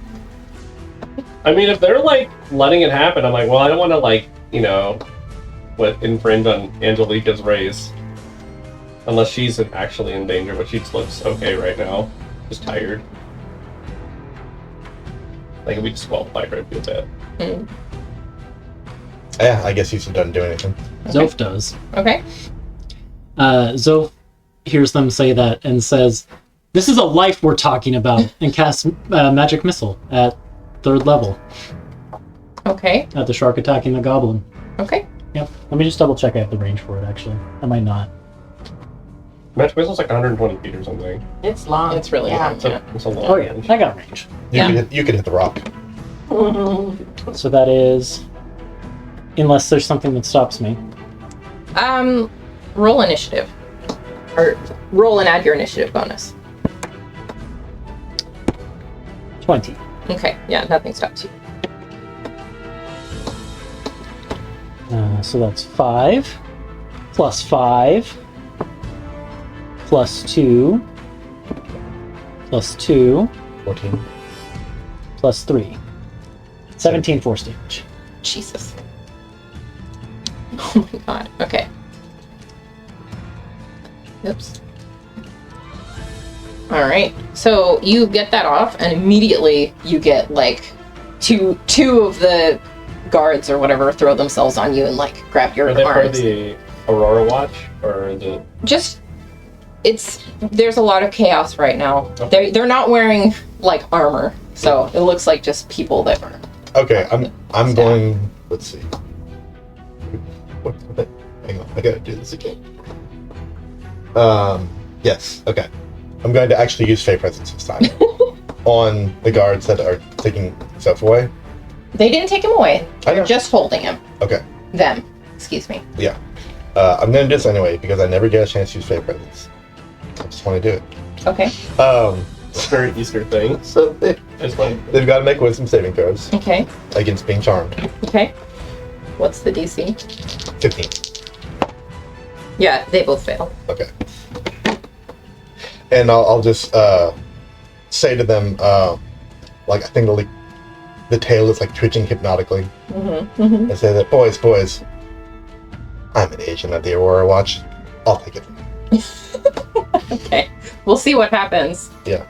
I mean, if they're like letting it happen, I'm like, well, I don't want to like, you know, infringe on Angelica's race. Unless she's actually in danger, but she just looks okay right now. Just tired. Like, we disqualified her, feels bad. Mm. Yeah, I guess he's done doing anything. Zoph does. Okay. Zoph hears them say that and says, "This is a life we're talking about," and casts magic missile at 3rd level Okay. at the shark attacking the goblin. Okay. Yep. Let me just double check I have the range for it, actually. I might not. Magic Missile's like 120 feet or something. It's long. It's really yeah. long. It's a long Oh, yeah. range. I got range. You could hit the rock. So that is... Unless there's something that stops me. Roll initiative. Or roll and add your initiative bonus. 20. Okay. Yeah, nothing stops you. So that's 5. Plus 5. Plus 2. Plus 2. 14. Plus 3. 17 force damage. Jesus. Oh my god. Okay. Oops. Alright. So you get that off, and immediately you get, like, two of the guards or whatever throw themselves on you and, like, grab your Are they part of arms. the Aurora Watch? Or the... Just... There's a lot of chaos right now. Okay. They're not wearing, like, armor. So it looks like just people that are... Okay, I'm going. Let's see. What? Hang on, I gotta do this again. Yes. Okay. I'm going to actually use Fey Presence this time on the guards that are taking Zoph away. They didn't take him away. I know. They're just holding him. Okay. Them. Excuse me. Yeah. I'm gonna do this anyway because I never get a chance to use Fey Presence. I just want to do it. Okay. It's a very Easter thing. So It's funny. they've got to make wisdom saving throws Okay. against being charmed. Okay. What's the DC? 15. Yeah, they both fail. Okay. And I'll just say to them, like I think the tail is like twitching hypnotically, and say that boys, I'm an agent of the Aurora Watch. I'll take it. Okay. We'll see what happens. Yeah.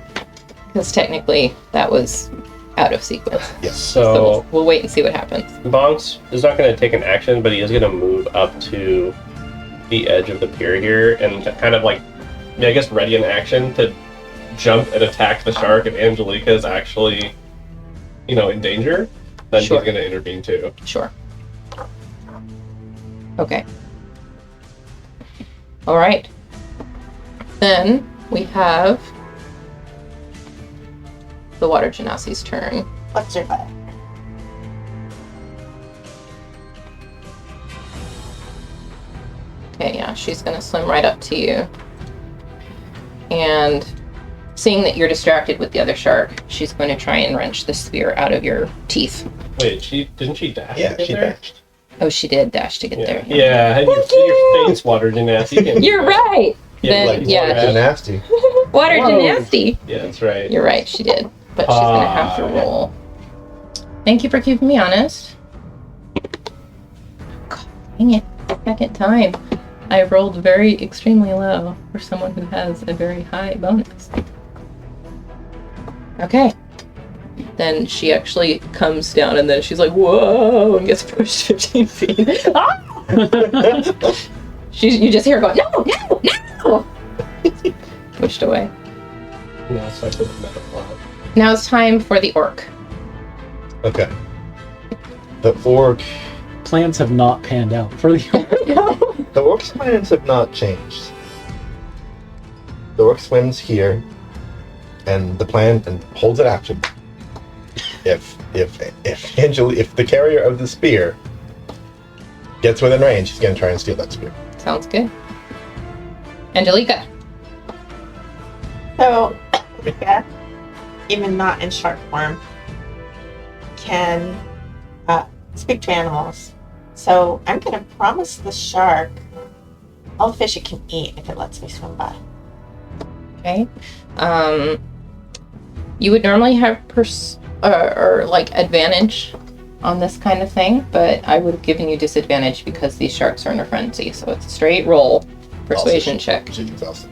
Because technically that was out of sequence. Yes. So, We'll wait and see what happens. Bonks is not going to take an action, but he is going to move up to the edge of the pier here and kind of like, I guess, ready an action to jump and attack the shark if Angelica is actually, you know, in danger. Then Sure. he's going to intervene too. Sure. Okay. All right. Then we have the Water Genasi's turn. What's her butt? Okay, yeah, she's gonna swim right up to you. And seeing that you're distracted with the other shark, she's going to try and wrench the spear out of your teeth. Wait, didn't she dash? Yeah, to get she there? dashed. Oh, she did dash to get Yeah, there. yeah. Your face water gymnastic. You're right! Yeah, Then, like yeah. water. Nasty. Water Whoa. gymnasty! Yeah, that's right. You're right, she did. But she's gonna have to roll. Thank you for keeping me honest. God, dang it. Second time. I rolled very extremely low for someone who has a very high bonus. Okay. Then she actually comes down and then she's like, whoa, and gets pushed 15 feet. Ah! You just hear her going, no! Pushed away. No, so I put the meta plot. Now it's time for the orc. Okay. The orc. Plans have not panned out for the The orc's plans have not changed. The orc swims here, and the plan and holds an action. If the carrier of the spear gets within range, he's gonna try and steal that spear. Sounds good. Angelica. So, yeah. even not in shark form, can speak to animals. So I'm going to promise the shark all the fish it can eat if it lets me swim by. Okay. You would normally have advantage on this kind of thing, but I would have given you disadvantage because these sharks are in a frenzy. So it's a straight roll, persuasion check. She's exhausted.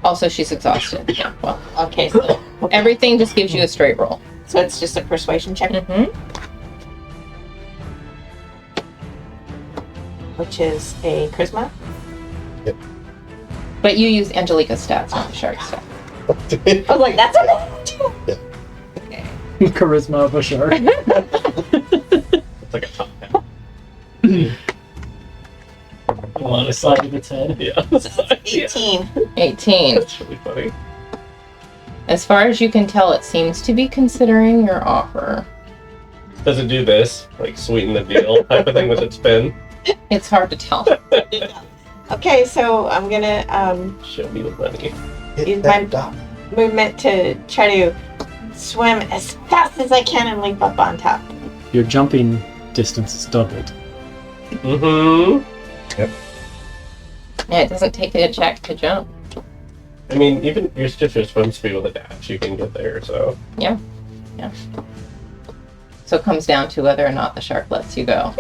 Also, she's exhausted. Yeah. Well, Okay, so everything just gives you a straight roll. so it's just a persuasion check, Mm-hmm. which is a charisma. But you use Angelica's stats, not the shark's stats. I was like, that's what too. Okay. Charisma of a shark. It's like a top hat. On the side of its head. Yeah. So it's 18. 18. That's really funny. As far as you can tell, it seems to be considering your offer. Does it do this, like sweeten the deal type of thing with its fin? It's hard to tell. Okay, so I'm gonna Show me the money. use my movement to try to swim as fast as I can and leap up on top. Your jumping distance is doubled. Mm-hmm. Yeah, it doesn't take a check to jump. I mean, even just your swim speed with a dash, you can get there, so. Yeah. So it comes down to whether or not the shark lets you go.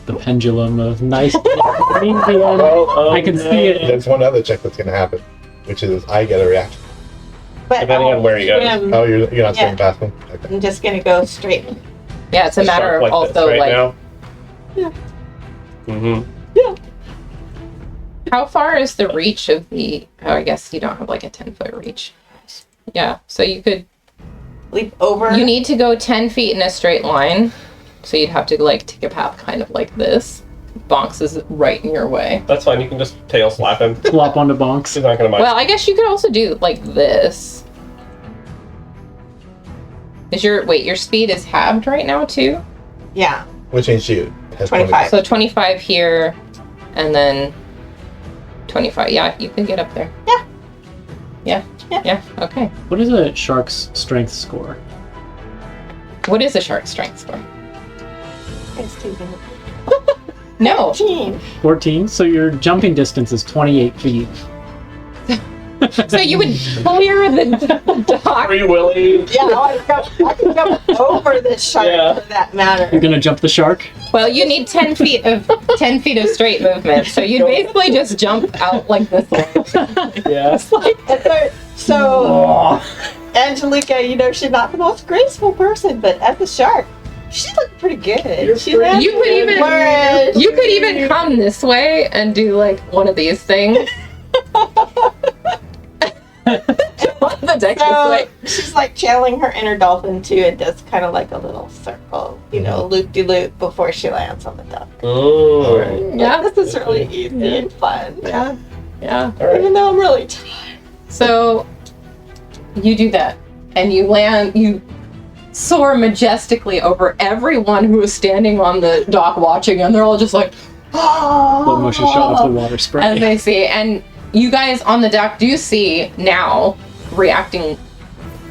The pendulum of nice. Well, I can see it. there's one other check that's going to happen, which is I get a reaction. But Depending on where you go. swim, Oh, you're not Yeah. swimming past me? Okay. I'm just gonna go straight. Yeah, it's a matter of also right like now. Yeah. Mm-hmm. how far is the reach of the. Oh, I guess you don't have like a 10-foot reach. Yeah, so you could. Leap over. You need to go 10 feet in a straight line. So you'd have to like take a path kind of like this. Bonks is right in your way. That's fine, you can just tail slap him. Flop onto bonks. He's not gonna mind. Well, I guess you could also do like this. Is your speed is halved right now too? Yeah. Which means she has 25. So 25 here, and then 25. Yeah, you can get up there. Yeah. Yeah. Yeah. Yeah. Okay. What is a shark's strength score? What is a shark strength score? It's too big. No. 14. 14. So your jumping distance is 28 feet. So you would clear the dock. Free Willy. Yeah, I can jump over the shark Yeah. for that matter. You're gonna jump the shark? Well, you need 10 feet of straight movement. So you'd basically just jump out like this way. Yeah. So Angelica, you know, she's not the most graceful person, but as a shark, she looked pretty good. She landed You could even come this way and do like one of these things. The deck this So way. she's like channeling her inner dolphin too, and does kind of like a little circle, you know, loop de loop before she lands on the duck. Oh. Yeah. This is really easy and fun. Yeah. Yeah. Alright. Even though I'm really tired. So you do that, and you land. You soar majestically over everyone who is standing on the dock watching, and they're all just like, Slow motion shot of the water spray. as they see. And you guys on the dock do see now, reacting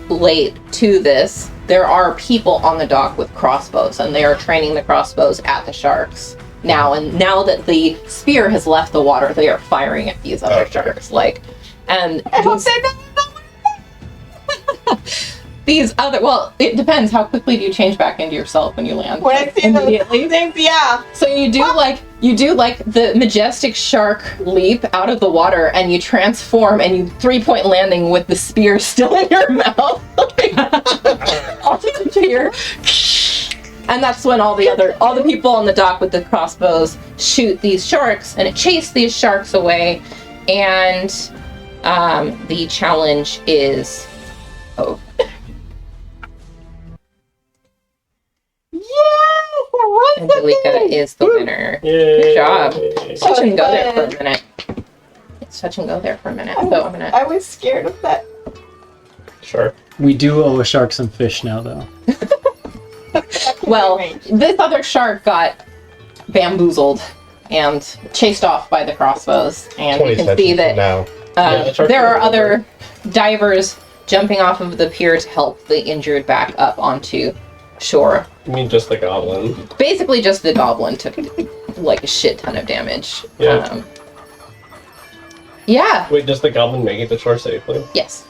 late to this, there are people on the dock with crossbows, and they are training the crossbows at the sharks now. And now that the spear has left the water, they are firing at these other sharks. Like, and I hope they don't. these other, well, it depends. How quickly do you change back into yourself when you land? When I see those Immediately. things, yeah. So you do like the majestic shark leap out of the water, and you transform, and you 3-point landing with the spear still in your mouth. Onto the spear. And that's when all the people on the dock with the crossbows shoot these sharks, and it chase these sharks away. And the challenge is over. Angelica is the winner. Yay. Good job. Touch and go fun. there for a minute. It's touch and go there for a minute. So I'm gonna. I was scared of that. Sure. We do owe a shark some fish now, though. Well, this other shark got bamboozled and chased off by the crossbows, and 20 you can seconds see from that now. the shark There are goes over. other divers jumping off of the pier to help the injured back up onto shore. You mean just the goblin? Basically, just the goblin took like a shit ton of damage. Yeah. Yeah. Wait, does the goblin make it to shore safely? Yes.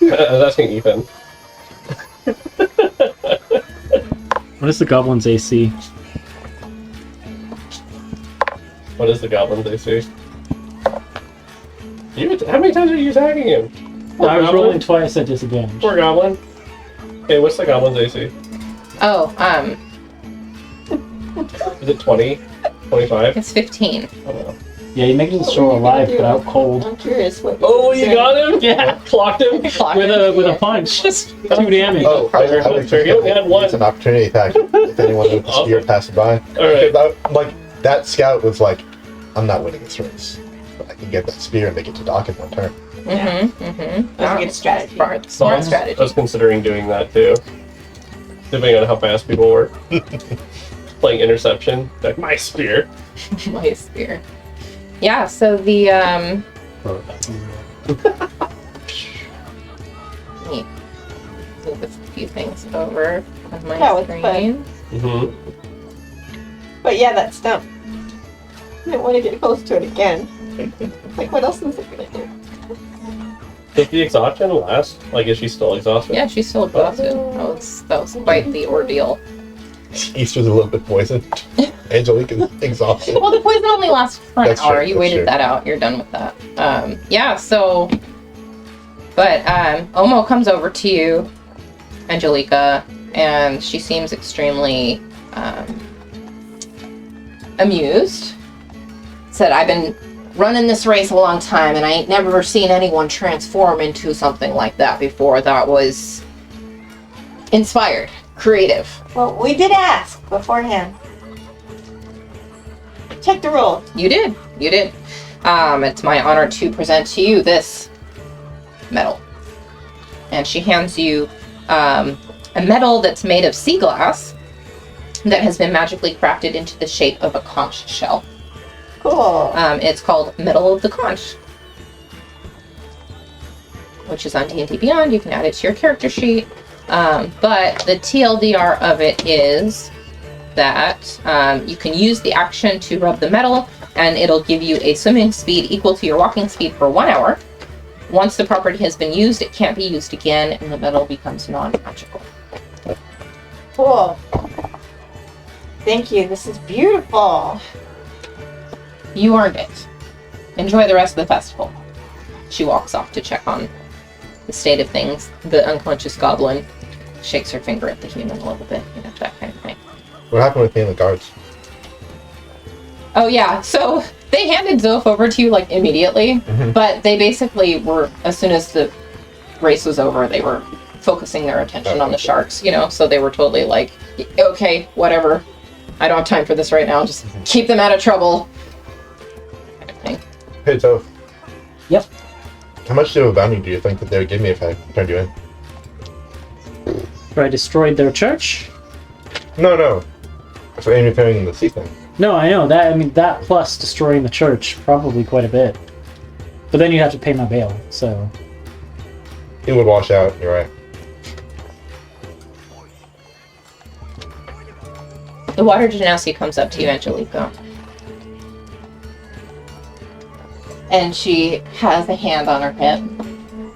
I was asking Ethan. What is the goblin's AC? What is the goblin's AC? How many times are you attacking him? Poor I was goblin. rolling twice at disadvantage. Poor goblin. Okay, what's the goblin's AC? Oh, Is it 20? 25? it's 15. I don't know. Yeah, you make it to the shore alive, but out cold. I'm curious what. Oh, you got him? Yeah. Clocked him? Clocked With it. a punch. Just 2 damage. Oh, I would He only had one. It's an opportunity attack if anyone with the spear passes by. Alright. Like, that scout was like, I'm not winning this race. But I can get that spear and make it to dock in 1 turn. That's a good strategy. Smart strategy. I was considering doing that too. Depending on how fast people work. Playing interception. Like, my spear. My spear. Yeah, so the Neat. Move a few things over on my That was screen. Mm-hmm. But yeah, that stump. I didn't want to get close to it again. Like, what else is it gonna do? Does the exhaustion last? Like, is she still exhausted? Yeah, she's still exhausted. That was quite the ordeal. Easter's a little bit poisoned. Angelica's exhausted. Well, the poison only lasts for an That's hour. true, You that's waited true. that out. You're done with that. Yeah, so... But Omo comes over to you, Angelica, and she seems extremely amused. Said, I've been running this race a long time, and I ain't never seen anyone transform into something like that before. That was inspired, creative. Well, we did ask beforehand. Check the rules. You did. You did. It's my honor to present to you this medal. And she hands you a medal that's made of sea glass that has been magically crafted into the shape of a conch shell. Cool. It's called Medal of the Conch, which is on D&D Beyond. You can add it to your character sheet. But the TLDR of it is that you can use the action to rub the medal, and it'll give you a swimming speed equal to your walking speed for 1 hour. Once the property has been used, it can't be used again, and the medal becomes non-magical. Cool. Thank you. This is beautiful. You earned it. Enjoy the rest of the festival. She walks off to check on the state of things. The unconscious goblin shakes her finger at the human a little bit, you know, that kind of thing. What happened with me and the guards? Oh yeah, so they handed Zoph over to you like immediately, but they basically were, as soon as the race was over, they were focusing their attention on the sharks, you know, so they were totally like, okay, whatever, I don't have time for this right now, just keep them out of trouble. Kind of thing. Hey, Toph. Yep. How much of a bounty do you think that they would give me if I turned you in? I destroyed their church. No. For interfering in the sea thing. No, I know that. I mean, that plus destroying the church, probably quite a bit. But then you'd have to pay my bail. So It would wash out, you're right. The water genasi comes up to you, Angelica. And she has a hand on her hip.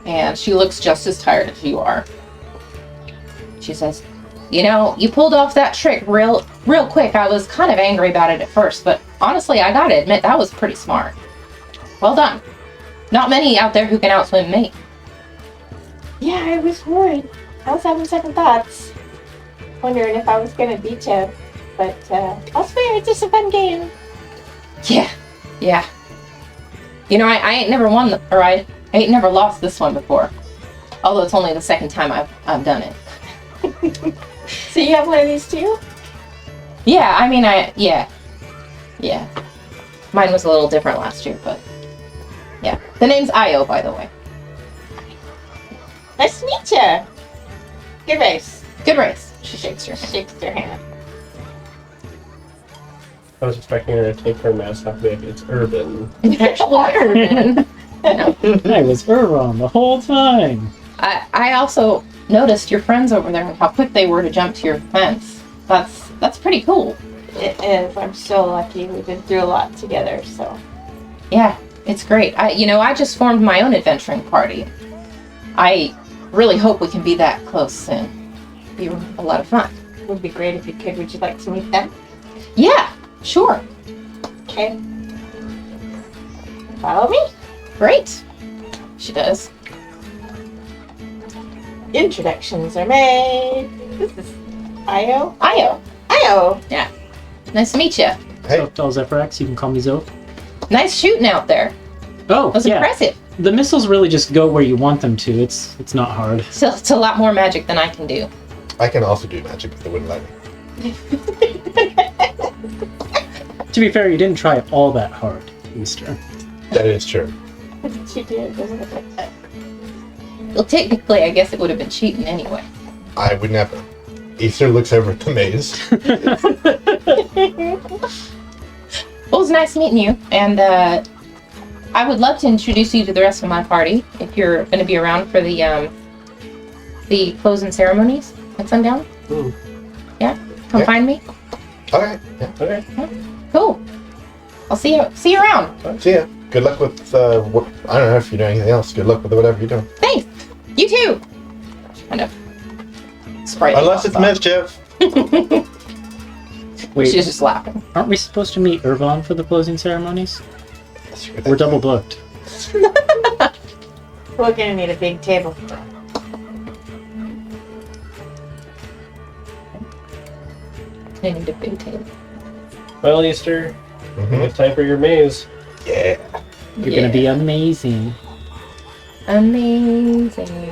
And she looks just as tired as you are. She says, you know, you pulled off that trick real quick. I was kind of angry about it at first, but honestly, I gotta admit, that was pretty smart. Well done. Not many out there who can outswim me. Yeah, I was worried. I was having second thoughts. Wondering if I was gonna beat you. But, I'll swear, it's just a fun game. Yeah. You know, I ain't never won, I ain't never lost this one before. Although it's only the second time I've done it. So you have one of these too? Yeah, I mean, yeah. Mine was a little different last year, but yeah. The name's Io, by the way. Nice to meet you. Good race. Good race. She shakes her hand. Shakes your hand. I was expecting her to take her mask off, but it's urban. It's actually urban. I was Urron the whole time. I also noticed your friends over there and how quick they were to jump to your fence. That's pretty cool. It is. I'm so lucky. We've been through a lot together, so. Yeah, it's great. I just formed my own adventuring party. I really hope we can be that close soon. Be a lot of fun. It would be great if you could. Would you like to meet them? Yeah, sure. Okay. Follow me. Great. She does. Introductions are made. This is Io. Io. Io. Nice to meet you. Hey, Tell Zephyrax, you can call me Zoe. Nice shooting out there. Oh, That was yeah. impressive. The missiles really just go where you want them to. It's not hard. So it's a lot more magic than I can do. I can also do magic if they wouldn't let me. To be fair, you didn't try it all that hard, Easter. That is true. What did you do? It doesn't look like that. Well, technically, I guess it would have been cheating anyway. I would never. Easter looks over at the maze. Well, it was nice meeting you, and I would love to introduce you to the rest of my party if you're going to be around for the closing ceremonies at sundown. Ooh. Yeah, come Yeah. find me. Okay. Yeah. Okay. Cool. I'll see you around. See ya. Good luck with what, I don't know if you're doing anything else. Good luck with whatever you're doing. Thanks. You too. Kind of spray. Unless it's mischief. Wait, She's just laughing. aren't we supposed to meet Irvon for the closing ceremonies? We're double booked. We're gonna need a big table. I need a big table. Well, Easter, Mhm. it's time for your maze. Yeah. You're gonna be amazing. amazing.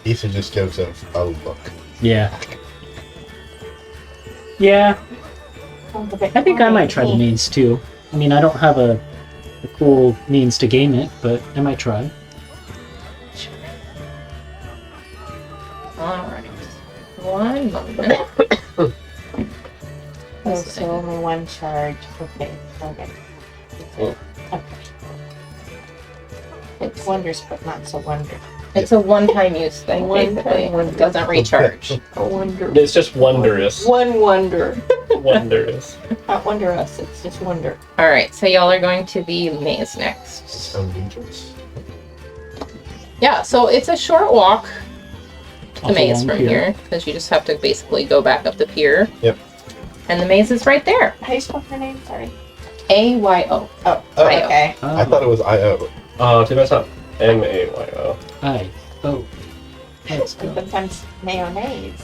Easter just gives a look. Yeah. Yeah, I think I might try the maze too. I mean, I don't have a cool means to game it, but I might try. All right. 1 moment. Oh, so only one charge. Okay. Okay. Oh. Okay. It's wonders, but not so wonder. It's a one-time use thing, basically. It doesn't recharge. A wonder. It's just wondrous. One wonder. Wondrous. Not wonder us. It's just wonder. All right, so y'all are going to the maze next. Some dangerous. Yeah, so it's a short walk to the Off a maze long from pier. here, because you just have to basically go back up the pier. Yep. And the maze is right there. How do you spell her name? Sorry. A-Y-O. Oh, Oh. okay. I thought it was I.O. Too messed up. M-A-Y-O. Oh. Let's go. Sometimes mayonnaise.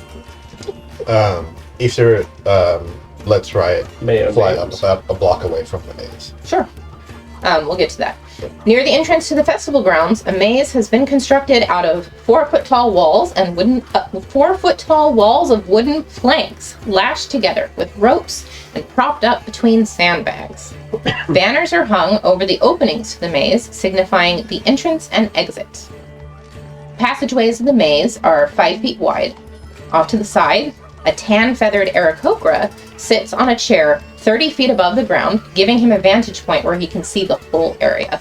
Easter, let's try it. Mayo Fly up names. about a block away from the maze. Sure. We'll get to that. Near the entrance to the festival grounds, a maze has been constructed out of 4-foot-tall walls and 4-foot-tall walls of wooden planks lashed together with ropes and propped up between sandbags. Banners are hung over the openings to the maze, signifying the entrance and exit. Passageways of the maze are 5 feet wide. Off to the side, a tan-feathered Aarakocra sits on a chair 30 feet above the ground, giving him a vantage point where he can see the whole area.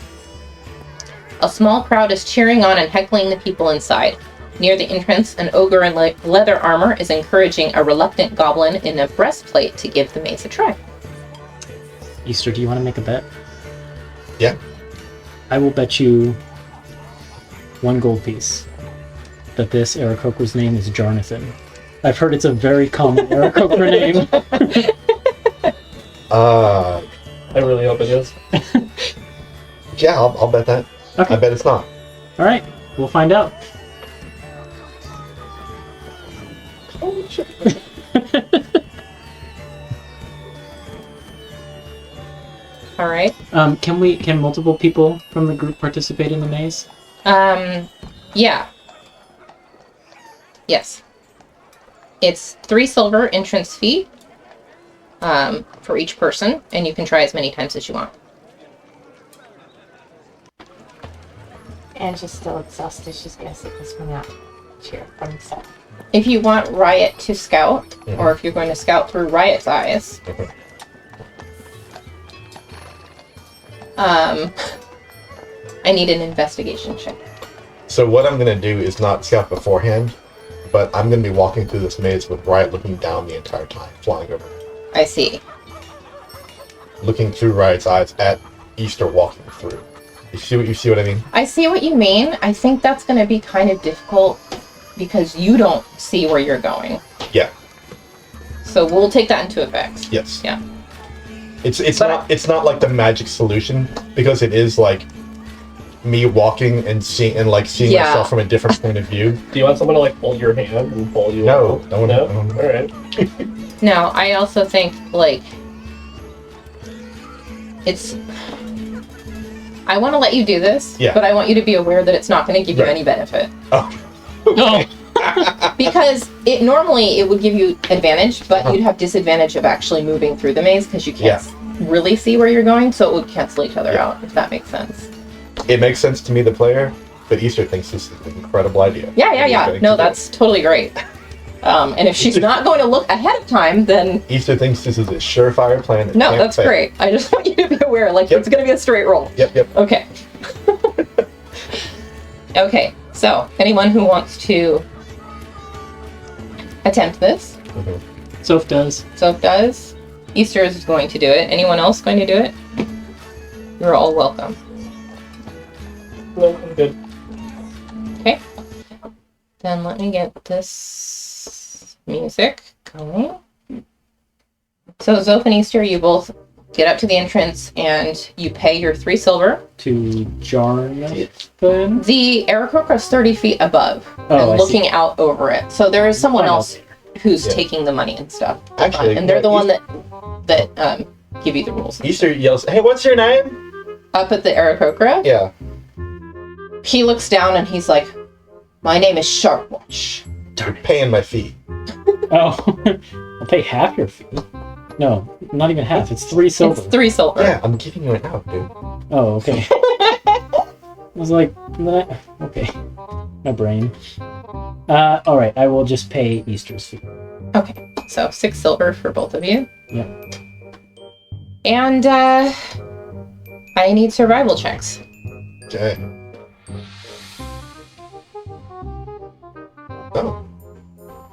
A small crowd is cheering on and heckling the people inside. Near the entrance, an ogre in leather armor is encouraging a reluctant goblin in a breastplate to give the maze a try. Easter, do you want to make a bet? Yeah. I will bet you 1 gold piece that this Aarakocra's name is Jarnathan. I've heard it's a very common Aarakocra name. I really hope it is. Yeah, I'll bet that. Okay. I bet it's not. All right, we'll find out. All right. Can multiple people from the group participate in the maze? Yeah. Yes. It's 3 silver entrance fee for each person, and you can try as many times as you want. And she's still exhausted. She's gonna sit this one out. Cheer from the side. If you want Riot to scout, Mhm. or if you're going to scout through Riot's eyes, I need an investigation check. So what I'm going to do is not scout beforehand, but I'm going to be walking through this maze with Riot looking down the entire time, flying over, I see. looking through Riot's eyes at Easter walking through. You see what I mean? I see what you mean. I think that's going to be kind of difficult because you don't see where you're going. Yeah. So we'll take that into effect. Yes. Yeah. It's not like the magic solution because it is like me walking and seeing Yeah. myself from a different point of view. Do you want someone to like hold your hand and pull you? No, out? no one. No. No. All right. No, I also think, like, it's... I want to let you do this, Yeah. but I want you to be aware that it's not going to give you Right. any benefit. Oh. No. Because normally it would give you advantage, but Uh-huh. you'd have disadvantage of actually moving through the maze because you can't really see where you're going, so it would cancel each other out, if that makes sense. It makes sense to me, the player, but Easter thinks this is an incredible idea. Yeah. No, that's totally great. And if she's not going to look ahead of time, then Easter thinks this is a surefire plan. no, that's great. I just want you to be aware, like, Yep. it's going to be a straight roll. Yep. Okay. Okay, so anyone who wants to attempt this, Soph does. Soph does. Easter is going to do it. Anyone else going to do it? You're all welcome. No, I'm good. Okay. Then let me get this music going. So Zoph and Easter, you both get up to the entrance and you pay your 3 silver. To Jarn. The Aarakocra is 30 feet above Oh, I and looking out over it. So there is someone Fine, else who's Yeah. taking the money and stuff. Actually, and they're the yeah, one that give you the rules. Easter yells, "Hey, what's your name?" Up at the Aarakocra, Yeah. he looks down and he's like, "My name is Sharpwatch." You're paying my fee. Oh, I'll pay half your fee. No, not even half. It's 3 silver. It's 3 silver. Yeah, I'm giving you an out, dude. Oh, okay. I was like, nah, okay. My brain. All right. I will just pay Easter's fee. Okay, so 6 silver for both of you. Yeah. And I need survival checks. Okay. Oh.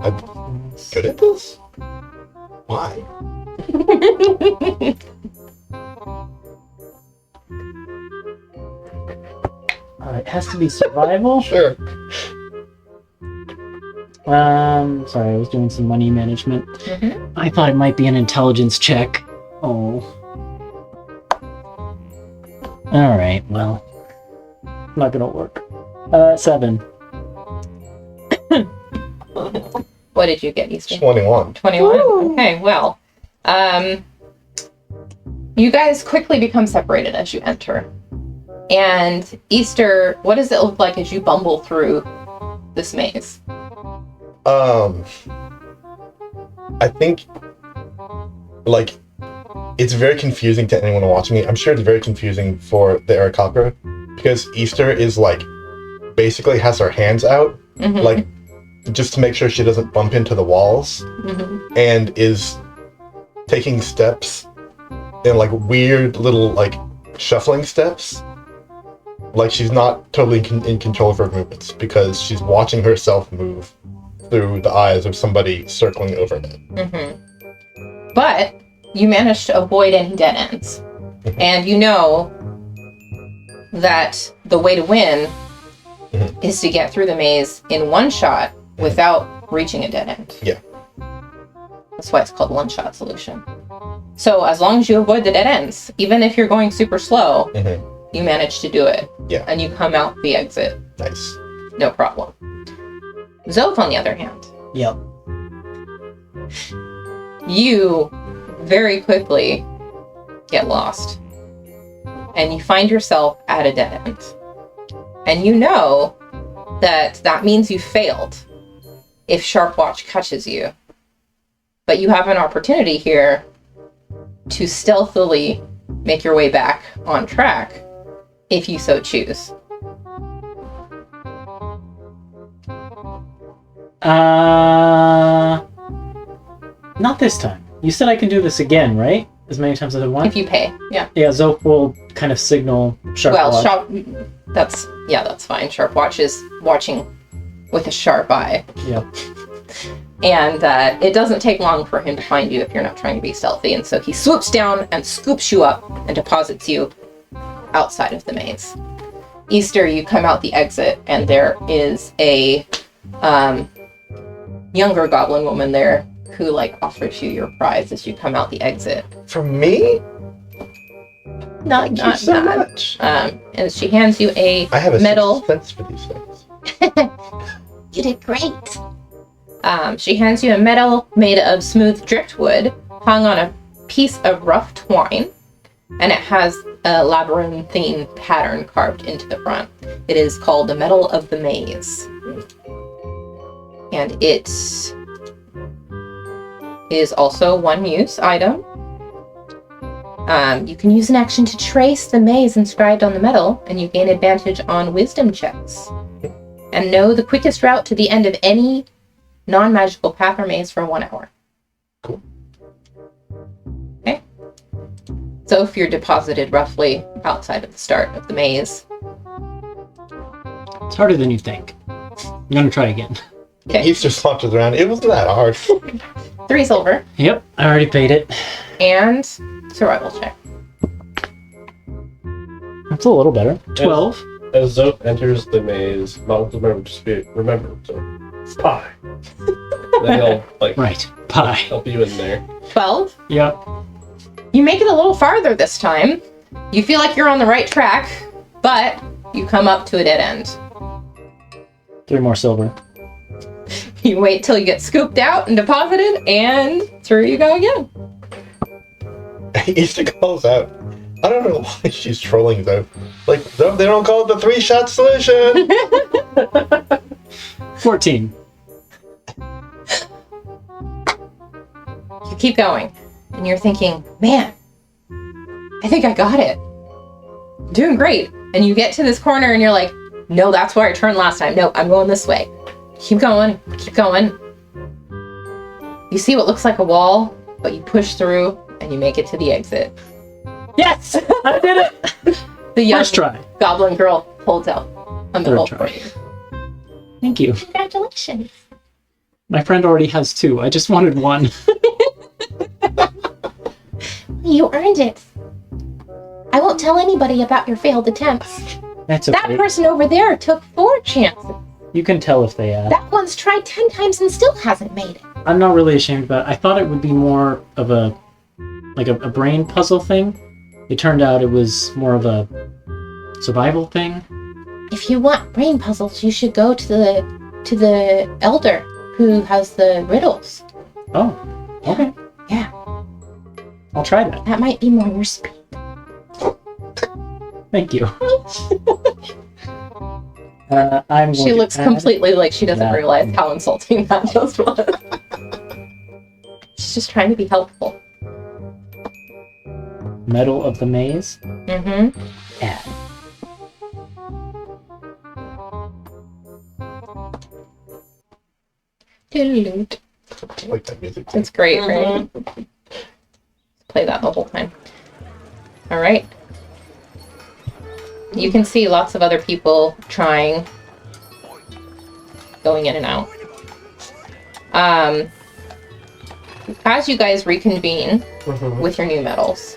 I'm good at this? Why? It has to be survival. Sure. Sorry, I was doing some money management. I thought it might be an intelligence check. Oh. All right. Well, not gonna work. 7. What did you get, Easter? 21. 21? Okay, well. You guys quickly become separated as you enter. And Easter, what does it look like as you bumble through this maze? I think, like, it's very confusing to anyone watching me. I'm sure it's very confusing for the Aarakocra because Easter is, like, basically has her hands out, like, just to make sure she doesn't bump into the walls, and is taking steps in, like, weird little, like, shuffling steps. Like, she's not totally in control of her movements because she's watching herself move through the eyes of somebody circling overhead. But you managed to avoid any dead ends. And you know that the way to win is to get through the maze in one shot without reaching a dead end. Yeah. That's why it's called one-shot solution. So as long as you avoid the dead ends, even if you're going super slow, you manage to do it. Yeah. And you come out the exit. Nice. No problem. Zoph, on the other hand, Yep. you very quickly get lost. And you find yourself at a dead end. And you know that that means you failed if Sharpwatch catches you. But you have an opportunity here to stealthily make your way back on track if you so choose. Not this time. You said I can do this again, right? as many times as I want. If you pay, yeah. Yeah, Zope will kind of signal Sharp Well, Watch. that's fine. Sharp Watch is watching with a sharp eye. Yeah. And it doesn't take long for him to find you if you're not trying to be stealthy. And so he swoops down and scoops you up and deposits you outside of the maze. Easter, you come out the exit, and there is a younger goblin woman there who like offers you your prize as you come out the exit. From me? Not so bad. much. And she hands you a I have a medal. sense for these things. You did great. She hands you a medal made of smooth driftwood hung on a piece of rough twine, and it has a labyrinthine pattern carved into the front. It is called the Medal of the Maze. And it is also one use item. You can use an action to trace the maze inscribed on the medal, and you gain advantage on wisdom checks. And know the quickest route to the end of any non-magical path or maze for 1 hour. Cool. Okay. So if you're deposited roughly outside of the start of the maze. It's harder than you think. I'm gonna try again. Okay. Easter saunters around. It wasn't that hard. 3 silver Yep, I already paid it. and survival check. That's a little better. 12. As Zope enters the maze, Mountain remember, so pie. Then he'll like Right. Bye. help you in there. 12. Yep. You make it a little farther this time. You feel like you're on the right track, but you come up to a dead end. 3 more silver. You wait till you get scooped out and deposited, and through you go again. Easter calls out. I don't know why she's trolling though. Like, they don't call it the 3-shot solution. 14. You keep going, and you're thinking, man, I think I got it. Doing great. And you get to this corner, and you're like, no, that's where I turned last time. No, I'm going this way. Keep going, keep going. You see what looks like a wall, but you push through, and you make it to the exit. Yes! I did it! The young First try. goblin girl holds out a medal Third for try. you. Thank you. Congratulations. My friend already has 2. I just wanted 1. You earned it. I won't tell anybody about your failed attempts. That's That okay. person over there took 4 chances. You can tell if they ask. That one's tried 10 times and still hasn't made it. I'm not really ashamed about it. I thought it would be more of a brain puzzle thing. It turned out it was more of a survival thing. If you want brain puzzles, you should go to the elder who has the riddles. Oh, okay. Yeah, I'll try that. that might be more your speed. Thank you. I'm going She to looks add completely like she doesn't that. realize how insulting that just was. She's just trying to be helpful. Medal of the Maze. Mm-hmm. Add. It's I like that music too. great, right? Play that the whole time. All right. You can see lots of other people trying, going in and out. As you guys reconvene with your new medals,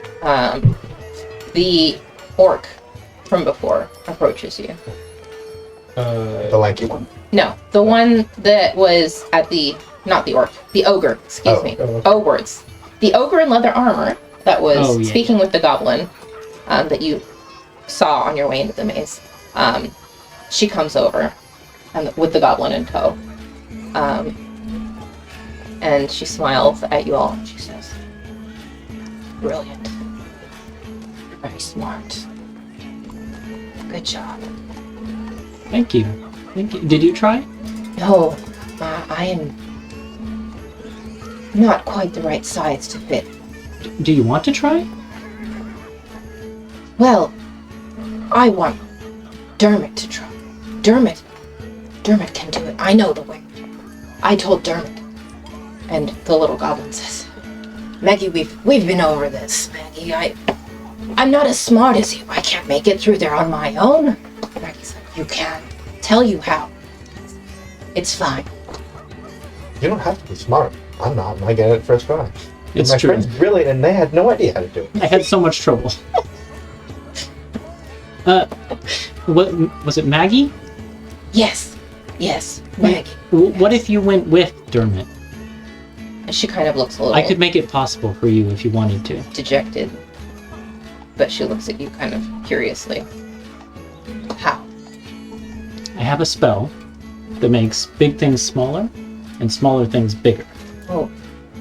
the orc from before approaches you. The lanky one. No, the one that was at not the orc, the ogre, excuse me. okay. Oh, words. The ogre in leather armor that was Oh, yeah, speaking with the goblin that you saw on your way into the maze. She comes over and with the goblin in tow. And she smiles at you all and she says, "Brilliant. Very smart. Good job." Thank you. Thank you. Did you try? No, I am not quite the right size to fit. Do you want to try? Well, I want Dermot to try. Dermot can do it. I know the way. I told Dermot. And the little goblin says, Maggie, we've been over this, Maggie. I'm not as smart as you. I can't make it through there on my own. Maggie's like, you can. Tell you how. It's fine. You don't have to be smart. I'm not, and I get it first try. It's My true. friend's brilliant, and they had no idea how to do it. I had so much trouble. What was it, Maggie? Yes, Maggie. What if you went with Dermot? She kind of looks a little I could make it possible for you if you wanted to. dejected, but she looks at you kind of curiously. How? I have a spell that makes big things smaller and smaller things bigger. Oh,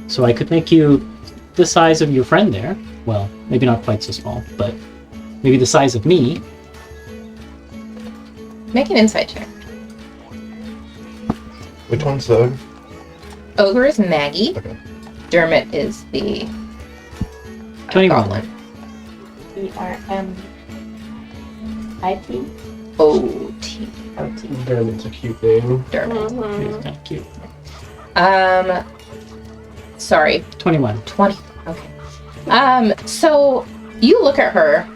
So I could make you the size of your friend there. Well, maybe not quite so small, but maybe the size of me. make an insight check. Which one's the ogre? Ogre is Maggie. Okay. Dermot is the 21. goblin. ERMIT. O-T. OT. Dermot's a cute name. Dermot. It's kind of cute. Sorry, 21. 20. Okay. So you look at her,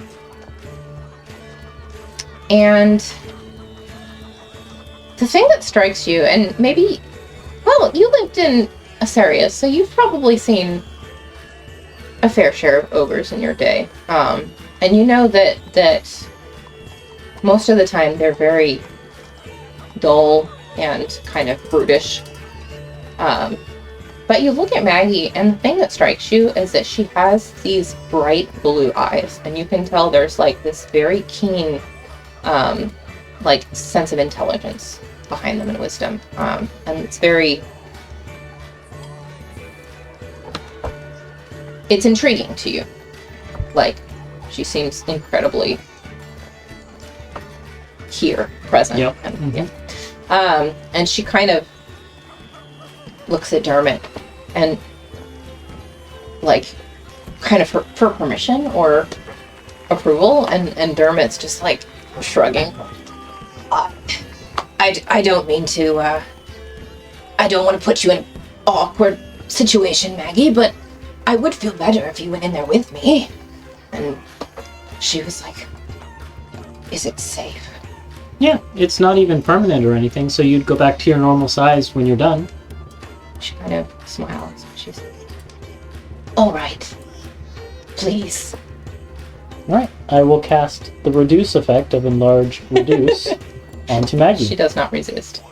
and the thing that strikes you, and maybe, well, you lived in Asarius, so you've probably seen a fair share of ogres in your day. And you know that most of the time they're very dull and kind of brutish. But you look at Maggie, and the thing that strikes you is that she has these bright blue eyes, and you can tell there's like this very keen, like sense of intelligence behind them and wisdom. And it's it's intriguing to you. Like, she seems incredibly here, present. Yep. And, Mhm. yeah. And she kind of looks at Dermot and, like, kind of for permission or approval, and Dermot's just like shrugging. I don't mean to, I don't want to put you in an awkward situation, Maggie, but I would feel better if you went in there with me. And she was like, is it safe? Yeah, it's not even permanent or anything, so you'd go back to your normal size when you're done. She kind of smiles. She's like, all right, please. Alright, I will cast the reduce effect of enlarge reduce onto Maggie. She does not resist.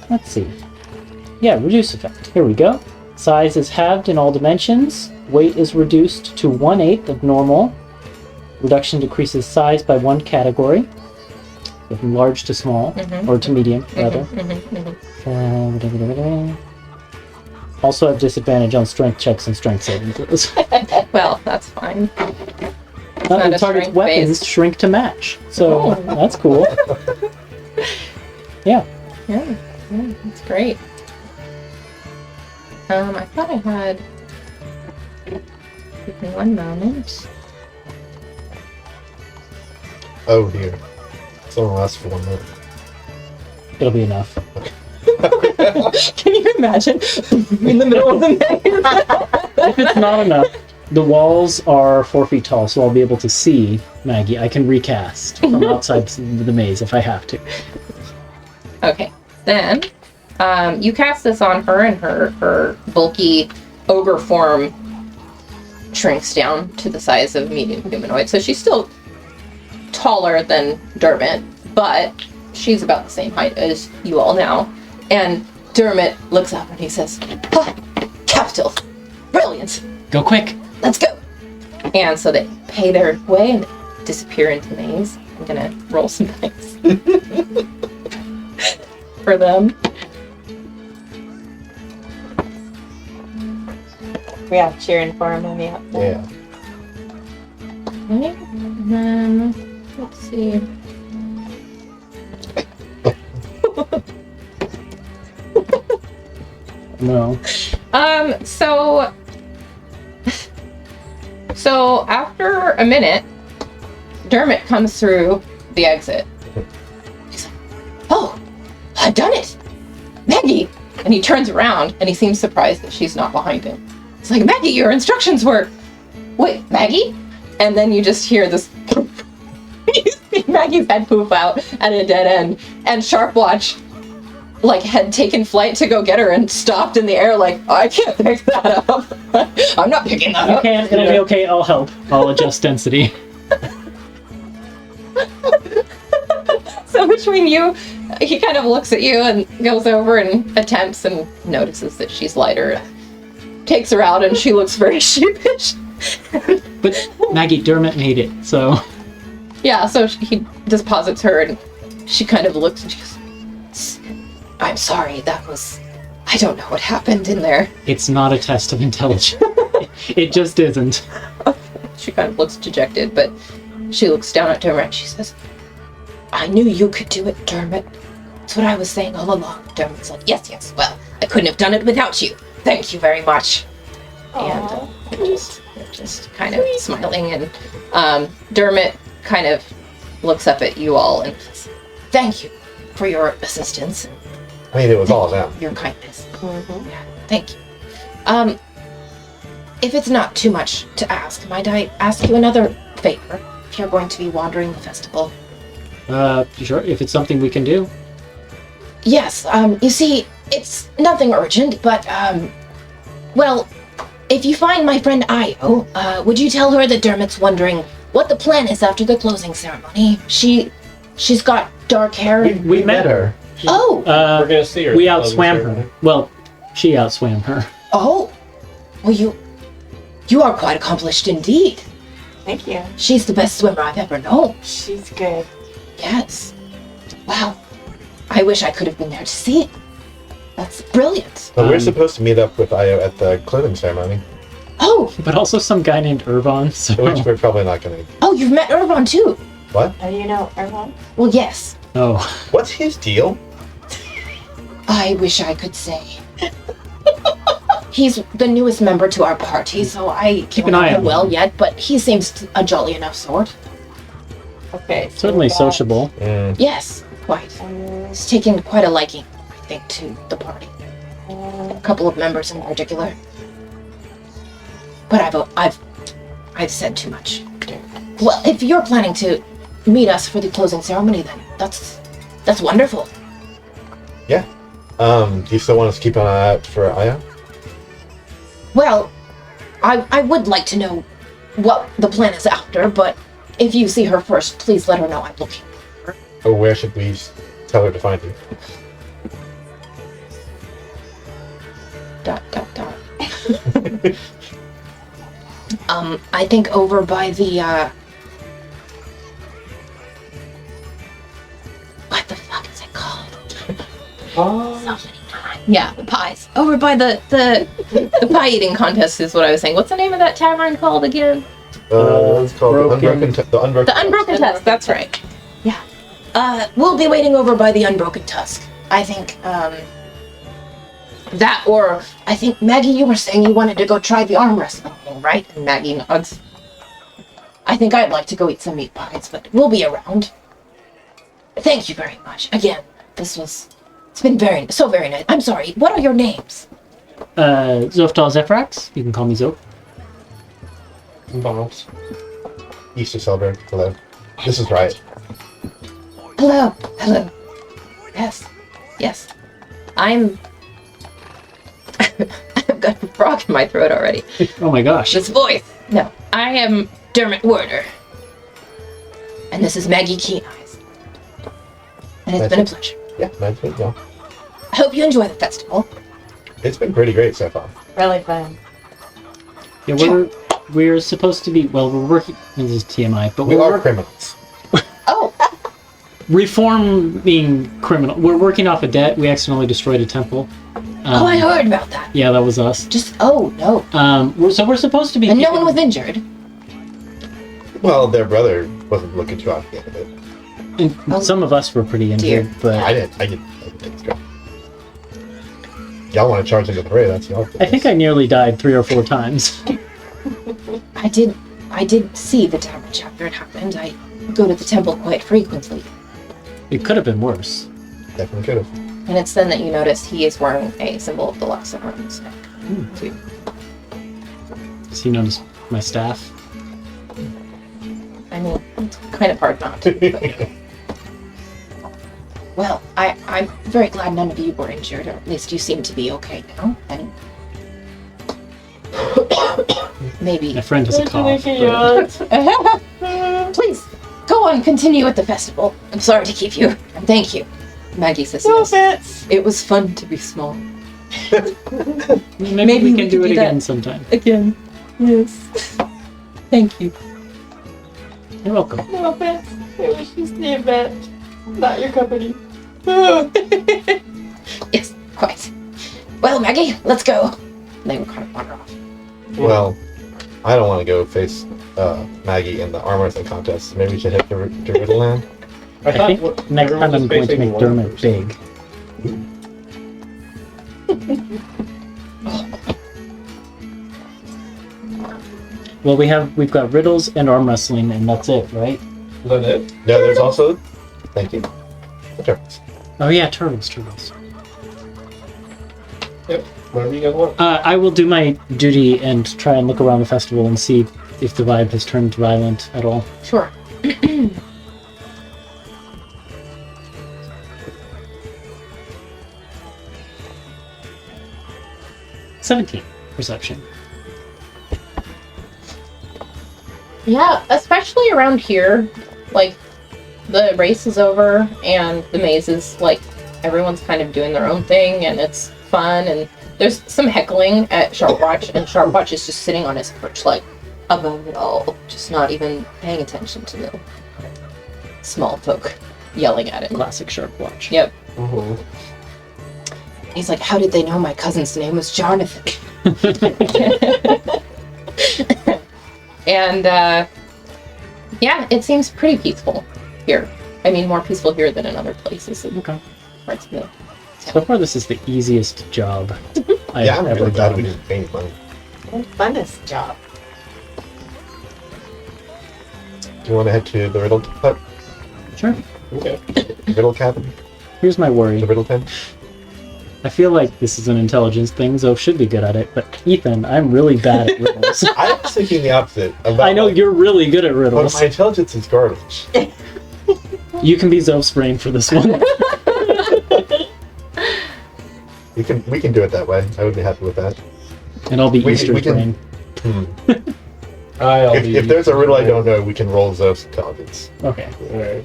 Let's see. Yeah, reduce effect. Here we go. Size is halved in all dimensions. Weight is reduced to 1/8 of normal. Reduction decreases size by 1 category. From large to small, or to medium, rather. Also have disadvantage on strength checks and strength saving throws. Well, that's fine. The not a target's weapons strength-based. shrink to match. So Oh. that's cool. Yeah. Yeah, that's great. I thought I had. Give me one moment. Oh dear. It's only lasts for 1 minute. It'll be enough. Can you imagine in the middle of the night? If it's not enough, the walls are 4 feet tall, so I'll be able to see Maggie. I can recast from outside the maze if I have to. Okay, then you cast this on her, and her bulky ogre form shrinks down to the size of medium humanoid. So she's still taller than Dermot, but she's about the same height as you all now. And Dermot looks up and he says, capital, brilliant, Go quick! let's go. And so they pay their way and disappear into the maze. I'm gonna roll some dice for them. We are cheering for him on the outside. Yeah. Okay, and then let's see. No. So after a minute, Dermot comes through the exit. He's like, oh, I've done it. Maggie, And he turns around and he seems surprised that she's not behind him. It's like, Maggie, your instructions were... Wait, Maggie? And then you just hear this... you see Maggie's head poof out at a dead end. And Sharpwatch, like, had taken flight to go get her and stopped in the air like, oh, I can't pick that up. I'm not picking that You up. can, it'll be okay, I'll help. I'll adjust density. So between you, he kind of looks at you and goes over and attempts and notices that she's lighter. Takes her out and she looks very sheepish. But Maggie, Dermot made it, so... Yeah, so he deposits her and she kind of looks and she goes, I'm sorry, that was... I don't know what happened in there. It's not a test of intelligence. It just isn't. She kind of looks dejected, but she looks down at Dermot and she says, I knew you could do it, Dermot. That's what I was saying all along. Dermot's like, yes, well, I couldn't have done it without you. Thank you very much. Aww. And just kind of smiling, and Dermot kind of looks up at you all and says, thank you for your assistance. I mean, it was all them. Your kindness. Mm-hmm. Yeah, thank you. If it's not too much to ask, might I ask you another favor if you're going to be wandering the festival? Sure, if it's something we can do. Yes, you see, it's nothing urgent, but, well, if you find my friend Io, would you tell her that Dermot's wondering what the plan is after the closing ceremony? She's got dark hair. We met her. Oh! We're gonna see her. We outswam her. Well, she outswam her. Oh! Well, you are quite accomplished indeed. Thank you. She's the best swimmer I've ever known. She's good. Yes. Wow. I wish I could have been there to see it. That's brilliant. But we're supposed to meet up with Io at the clothing ceremony, Oh! But also some guy named Irvon, so... which we're probably not going to. Oh, you've met Irvon too? What? Oh, you know Irvon? Well, yes. Oh. What's his deal? I wish I could say. He's the newest member to our party, so I Keep don't an eye know him on well him. yet, but he seems a jolly enough sort. Okay. Certainly we got, sociable. Yes, quite. um, He's taken quite a liking, I think, to the party. A couple of members in particular. But I've said too much. Well, if you're planning to meet us for the closing ceremony, then that's wonderful. Yeah. Do you still want us to keep an eye out for Io? Well, I would like to know what the plan is after, but if you see her first, please let her know I'm looking. Or where should we tell her to find you? ... I think over by the, what the fuck is it called? Yeah, the pies. Over by the pie eating contest is what I was saying. What's the name of that tavern called again? It's called Broken- the Unbroken. The Unbroken Tusk, that's right. Yeah. We'll be waiting over by the Unbroken Tusk. I think, that, or I think, Maggie, you were saying you wanted to go try the arm wrestling thing, right? And Maggie nods. I think I'd like to go eat some meat pies, but we'll be around. Thank you very much. Again, it's been very nice. I'm sorry, what are your names? Zoftal Zephyrax. You can call me Zof. Bombs. Easter celebrant. Hello. This is right. Hello. Yes. I've got a frog in my throat already. Oh my gosh. This voice. No, I am Dermot Werner. And this is Maggie Keen Eyes. And it's been a pleasure. Yeah, nice to meet y'all. I hope you enjoy the festival. It's been pretty great so far. really fun. Yeah, we're supposed to be, well, we're working, this is TMI, but We we're are criminals. Oh, reforming criminal. We're working off a debt. We accidentally destroyed a temple. I heard about that. Yeah, that was us. Oh, no. We're supposed to be... And no one was injured. Well, their brother wasn't looking too off the end of it. And Oh, some of us were pretty injured, dear. but... I didn't take his job. Y'all want to charge him with the raid, that's y'all. I think I nearly died 3 or 4 times. I did see the damage after it happened. I go to the temple quite frequently. It could have been worse. Definitely could have. And it's then that you notice he is wearing a symbol of the Luxon around his neck. Too. Does he notice my staff? I mean, it's kind of hard not to. But... Well, I'm very glad none of you were injured, or at least you seem to be okay now. And maybe. My friend has a cough. Please, go on, continue with the festival. I'm sorry to keep you. And thank you. Maggie says yes. It was fun to be small. Maybe we can do it again sometime. Again. Yes. Thank you. You're welcome. No offense. I wish you stay a bit. Not your company. Yes, quite. Well, Maggie, let's go. And they will kind of wander off. Well, I don't want to go face Maggie in the arm wrestling contest. Maybe we should hit the Riddle land. I think next time I'm going to make Dermot big. Well, we've got riddles and arm wrestling, and that's it, right? Is that it? Yeah, there's also. Thank you. The turtles. Oh yeah, turtles. Yep. Whatever you guys want. I will do my duty and try and look around the festival and see if the vibe has turned violent at all. Sure. 17 perception. Yeah, especially around here, like, the race is over and the maze is, like, everyone's kind of doing their own thing and it's fun, and there's some heckling at Sharpwatch, and Sharpwatch is just sitting on his perch, like, above it all, just not even paying attention to the small folk yelling at him. Classic Sharpwatch. Yep. Mm-hmm. He's like, how did they know my cousin's name was Jonathan? And, yeah, it seems pretty peaceful here. I mean, more peaceful here than in other places in Okay. parts of the town. So far, this is the easiest job I've Yeah, I'm ever really glad we done. didn't paint one. Funnest job. Do you want to head to the Riddle hut? Sure. Okay. Riddle cabin? Here's my worry. The Riddle pen? I feel like this is an intelligence thing, Zoe should be good at it, but Ethan, I'm really bad at riddles. I was thinking the opposite. About, I know you're really good at But riddles. my intelligence is garbage. You can be Zoe's brain for this one. We can do it that way. I would be happy with that. And I'll be We Easter's can- brain. If there's a riddle I don't know, we can roll Zoe's intelligence. Okay. Alright.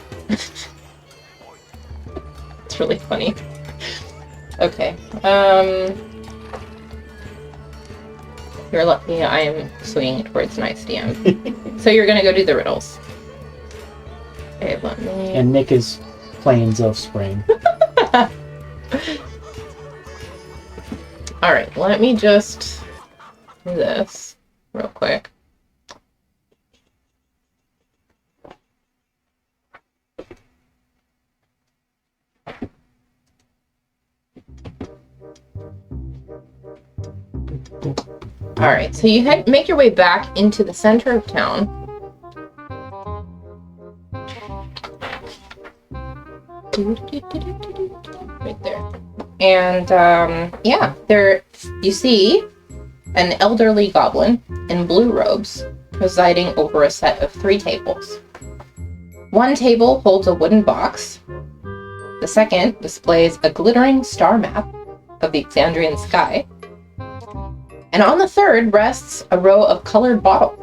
It's really funny. Okay. You're lucky I am swinging towards nice DM. So you're gonna go do the riddles. Okay, let me... And Nick is playing Zoe's brain. Alright, let me just do this real quick. Alright, so you make your way back into the center of town. Right there. And, yeah, there you see an elderly goblin in blue robes presiding over a set of 3 tables. One table holds a wooden box. The second displays a glittering star map of the Exandrian sky. And on the third rests a row of colored bottles.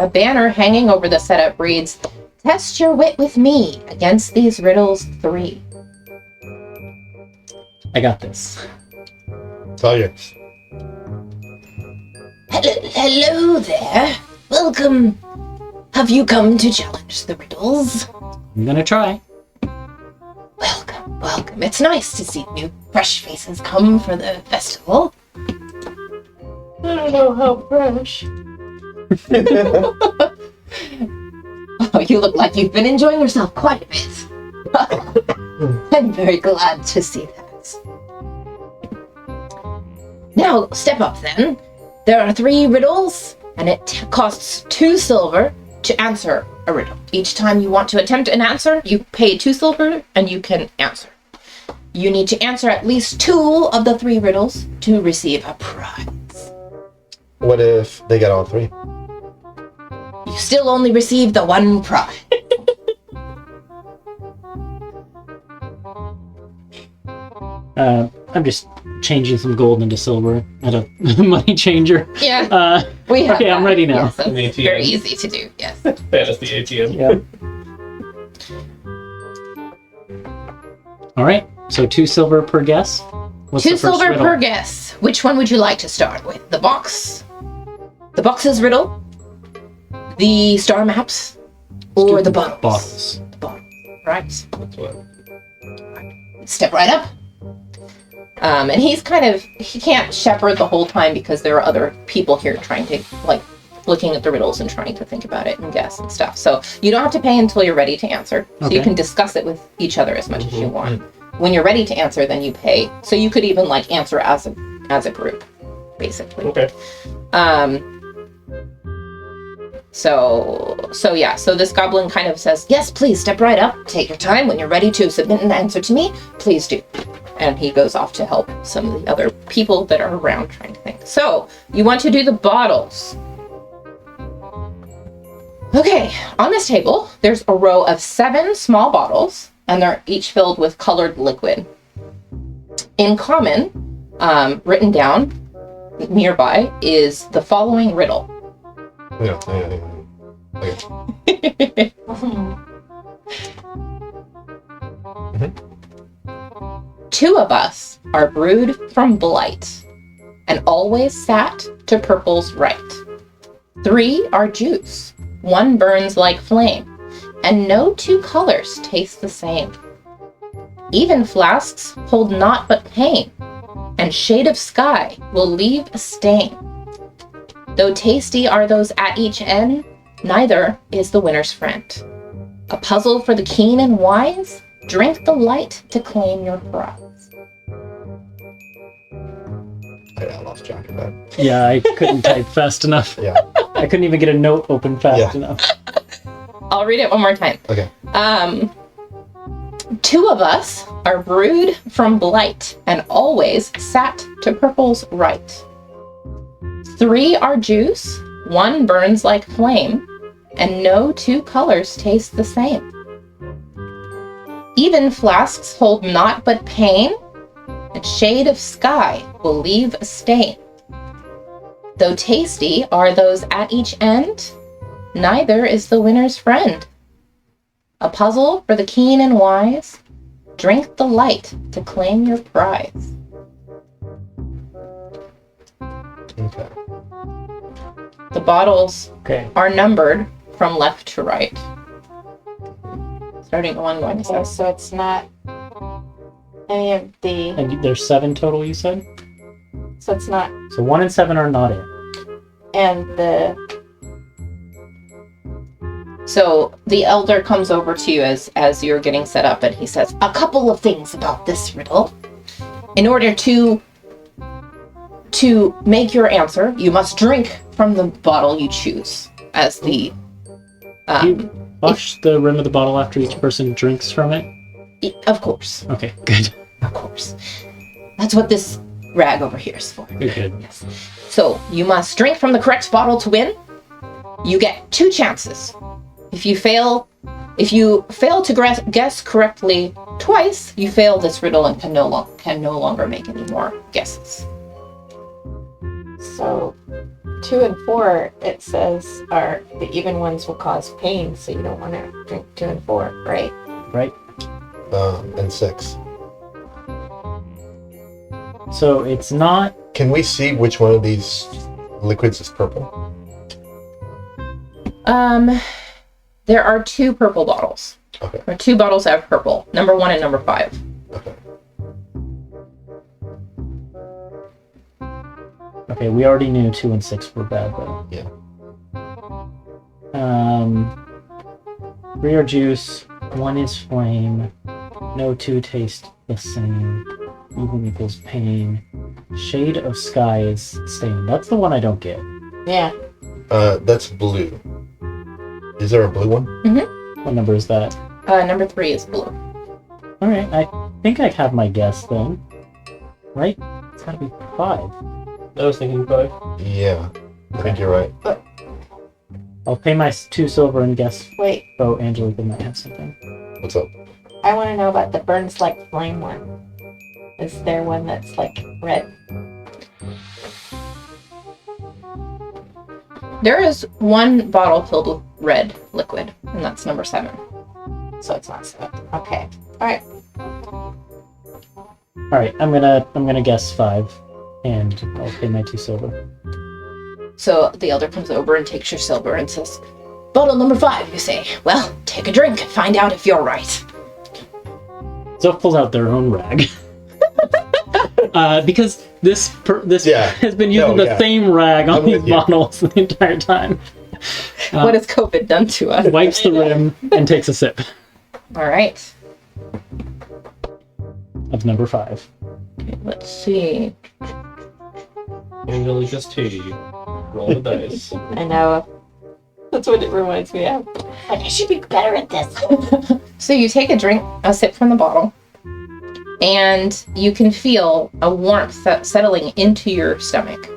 A banner hanging over the setup reads, "Test your wit with me against these riddles 3." I got this. It's all yours. Hello there. Welcome. Have you come to challenge the riddles? I'm gonna try. Welcome, welcome. It's nice to see new, fresh faces come for the festival. I don't know how fresh. Oh, you look like you've been enjoying yourself quite a bit. I'm very glad to see that. Now, step up then. There are 3 riddles, and it costs 2 silver to answer a riddle. Each time you want to attempt an answer, you pay 2 silver, and you can answer. You need to answer at least 2 of the 3 riddles to receive a prize. What if they get all 3? You still only receive the 1 prize. I'm just changing some gold into silver at a money changer. Yeah, we have okay, I'm that. ready now. Yes, that's An ATM. very easy to do, yes. Fantasy ATM. Yeah. All right. So 2 silver per guess. What's 2 the first silver riddle? per guess. Which one would you like to start with? The box's riddle, the star maps, or the bottles? Bottles. The bottles. Right. That's what. Step right up. And he can't shepherd the whole time because there are other people here trying to, looking at the riddles and trying to think about it and guess and stuff. So you don't have to pay until you're ready to answer. So you Okay. can discuss it with each other as much as you want. When you're ready to answer, then you pay. So you could even answer as a group, basically. Okay. So this goblin kind of says, yes, please step right up. Take your time. When you're ready to submit an answer to me, please do. And he goes off to help some of the other people that are around trying to think. So you want to do the bottles. Okay, on this table, there's a row of 7 small bottles, and they're each filled with colored liquid. In common, written down nearby, is the following riddle. Yeah. Okay. Two of us are brewed from blight, and always sat to purple's right. 3 are juice, 1 burns like flame, and no 2 colors taste the same. Even flasks hold naught but pain, and shade of sky will leave a stain. Though tasty are those at each end, neither is the winner's friend. A puzzle for the keen and wise, drink the light to claim your prize. I lost track of that. Yeah, I couldn't type fast enough. Yeah. I couldn't even get a note open fast Yeah. enough. I'll read it one more time. Okay. 2 of us are brewed from blight and always sat to purple's right. 3 are juice, 1 burns like flame, and no 2 colors taste the same. Even flasks hold naught but pain, and shade of sky will leave a stain. Though tasty are those at each end, neither is the winner's friend. A puzzle for the keen and wise, drink the light to claim your prize. Okay. The bottles Okay. are numbered from left to right. Starting at 1 going to 7. So it's not any of the. And there's 7 total, you said? So it's not. So 1 and 7 are not in. And the. So the elder comes over to you as you're getting set up, and he says, a couple of things about this riddle. In order to make your answer, you must drink from the bottle you choose as the... You wash the rim of the bottle after each person drinks from it? Of course. Okay, good. Of course. That's what this rag over here is for. Good. Yes. So you must drink from the correct bottle to win. You get 2 chances. If you fail to guess correctly twice, you fail this riddle and can no longer make any more guesses. So 2 and 4, it says, are the even ones will cause pain, so you don't want to drink 2 and 4, right? Right? And 6. So it's not... Can we see which one of these liquids is purple? There are 2 purple bottles. Okay. There are 2 bottles that have purple. Number 1 and number 5. Okay. Okay, we already knew 2 and 6 were bad, though. Yeah. 3 are juice, 1 is flame, no 2 taste the same, even equals pain. Shade of sky is stain. That's the one I don't get. Yeah. That's blue. Is there a blue one? What number is that? Number 3 is blue. Alright, think I have my guess then. Right? It's gotta be 5. I was thinking 5. Yeah, I think you're right. I'll pay my 2 silver and guess. Wait, Oh, Angelica might have something. What's up? I want to know about the burns like flame one. Is there one that's like red? There is one bottle filled with red liquid, and that's number 7. So it's not 7. Okay. Alright. Alright, I'm gonna guess 5. And I'll pay my 2 silver. So the elder comes over and takes your silver and says, "Bottle number 5, you say? Well, take a drink and find out if you're right." Zoph pulls out their own rag. Because this has been using the same rag on these bottles the entire time. What has COVID done to us? Wipes the rim and takes a sip All right. of number 5. Okay, let's see. Angelica's tea. Roll the dice. I know. That's what it reminds me of. Like, I should be better at this. So you take a sip from the bottle, and you can feel a warmth settling into your stomach.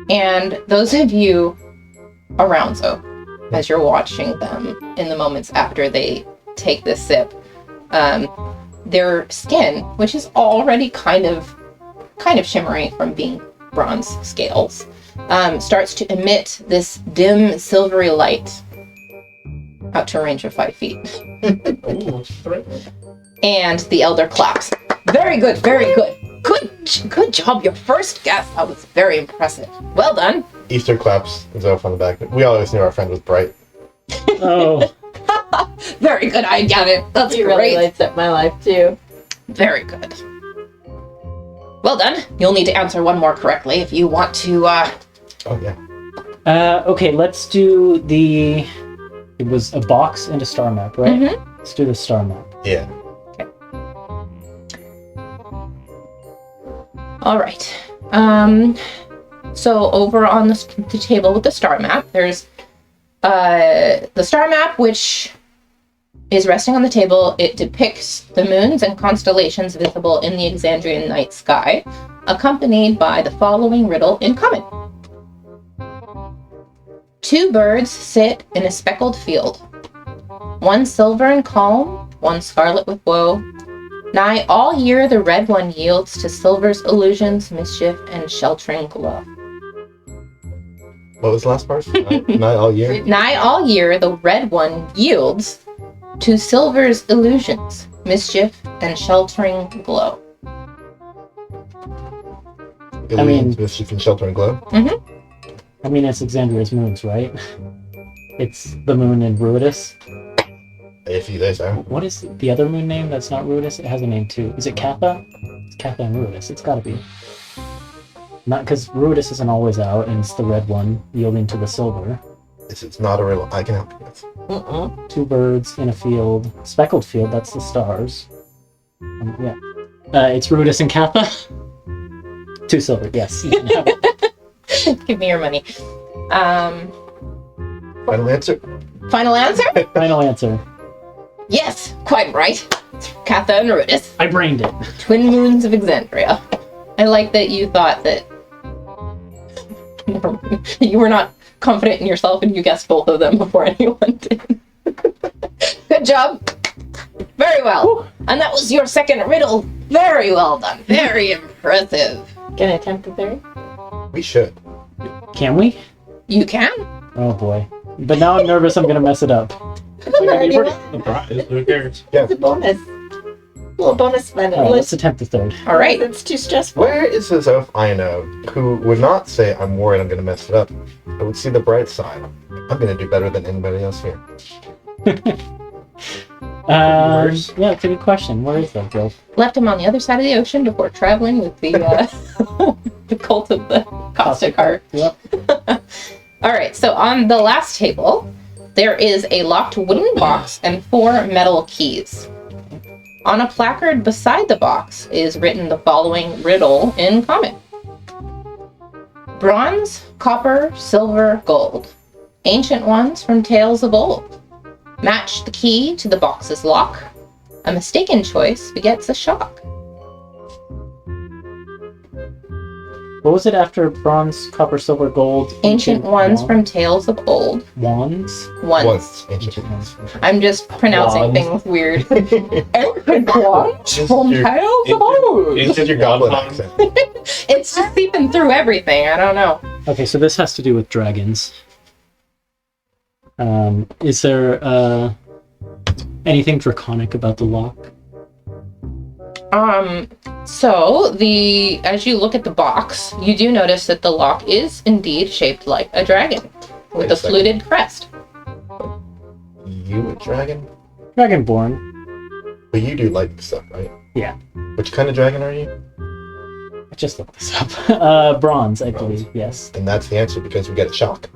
And those of you around Zoe, as you're watching them in the moments after they take this sip, their skin, which is already kind of shimmery from being bronze scales, starts to emit this dim silvery light out to a range of 5 feet. Ooh, threatening. And the elder claps. Very good, very good. Good job. Your first guess. That was very impressive. Well done. Easter claps Zoph on the back. We always knew our friend was bright. Oh, Very good. I get it. That's It great. really lights up my life, too. Very good. Well done. You'll need to answer one more correctly if you want to. Oh, yeah. okay, let's do the... It was a box and a star map, right? Mhm. Let's do the star map. Yeah. All right. So over on the table with the star map, there's the star map, which is resting on the table. It depicts the moons and constellations visible in the Exandrian night sky, accompanied by the following riddle in common. 2 birds sit in a speckled field, one silver and calm, one scarlet with woe. Nigh all year the red one yields to silver's illusions, mischief, and sheltering glow. What was the last part? Not all year? Nigh all year the red one yields to silver's illusions, mischief, and sheltering glow. Illusions, mischief, and shelter and glow? I mean, it's Exandria's moons, right? It's the moon in Ruidus. If you say so. What is the other moon name that's not Ruidus? It has a name too. Is it Katha? It's Katha and Ruidus. It's gotta be. Not because Ruidus isn't always out, and it's the red one yielding to the silver. It's not a riddle. I can help you with. 2 birds in a field. Speckled field, that's the stars. Yeah. It's Ruidus and Katha. 2 silver, yes. You can have it. Give me your money. Final answer? Final answer? Final answer. Yes, quite right. It's Katha and Rudis, I brained it. twin moons of Exandria. I like that you thought that you were not confident in yourself and you guessed both of them before anyone did. Good job. Very well. And that was your second riddle. Very well done. Very impressive. Gonna attempt the third? We should. Can we? You can? Oh boy. But now I'm nervous I'm gonna mess it up. Already You've won. the prize. Who cares? It's a bonus. Little bonus fun. Alright, let's attempt the third. All right. It's too stressful. Where is this elf I know who would not say, I'm worried I'm going to mess it up? I would see the bright side. I'm going to do better than anybody else here. Yeah, that's a good question. Where is that, Bill? Left him on the other side of the ocean before traveling with the the cult of the caustic heart. Yep. All right, so on the last table, there is a locked wooden box and 4 metal keys. On a placard beside the box is written the following riddle in common. Bronze, copper, silver, gold. Ancient ones from tales of old. Match the key to the box's lock. A mistaken choice begets a shock. What was it after bronze, copper, silver, gold? Ancient ones from Tales of Old. Wands? Ones. Ancient ones. I'm just pronouncing Wands. things weird. Ancient ones from Your- Tales of Old. It's just your goblin accent. It's just seeping through everything. I don't know. Okay, so this has to do with dragons. Is there anything draconic about the lock? So as you look at the box, you do notice that the lock is indeed shaped like a dragon Wait with a a second. fluted crest. You a dragon? Dragonborn. But you do like stuff, right? Yeah. Which kind of dragon are you? I just looked this up. Bronze, I Bronze. believe, yes. And that's the answer because we get a shock.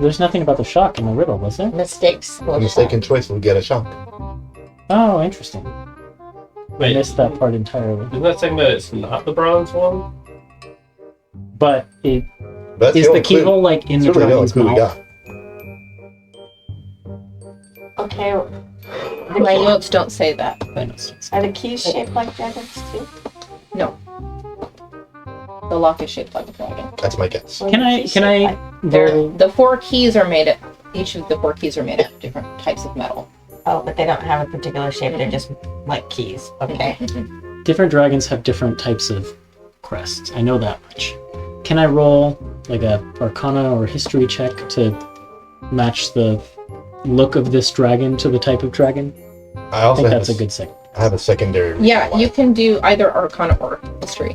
There's nothing about the shock in the riddle, was there? Mistakes. A mistaken choice will get a shock. Oh, interesting. I Wait, missed that part entirely. isn't that saying that it's not the bronze one? But it That's is the only clue. keyhole like in It's the really the only dragon's clue we mouth? got. Okay. My notes don't say that. I know, so it's- Are the keys shaped like dragons too? No. The lock is shaped like a dragon. That's my guess. Or are Can the I keys can shaped I like- roll? The four keys are made of, each of the four keys are made of different types of metal. Oh, but they don't have a particular shape. They're just like keys. Okay. Different dragons have different types of crests. I know that much. Can I roll like a Arcana or History check to match the look of this dragon to the type of dragon? I I also think have that's a good second. I have a secondary reason Yeah, why. you can do either Arcana or History.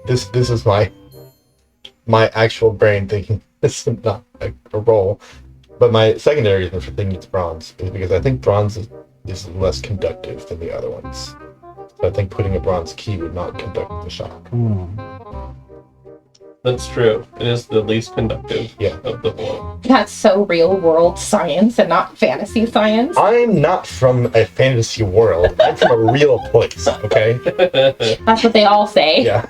This is my actual brain thinking this is not a roll. But my secondary reason for thinking it's bronze is because I think bronze is less conductive than the other ones. So I think putting a bronze key would not conduct the shock. That's true. It is the least conductive Yeah. of the four. That's so real world science and not fantasy science. I'm not from a fantasy world. I'm from a real place, okay? That's what they all say. Yeah.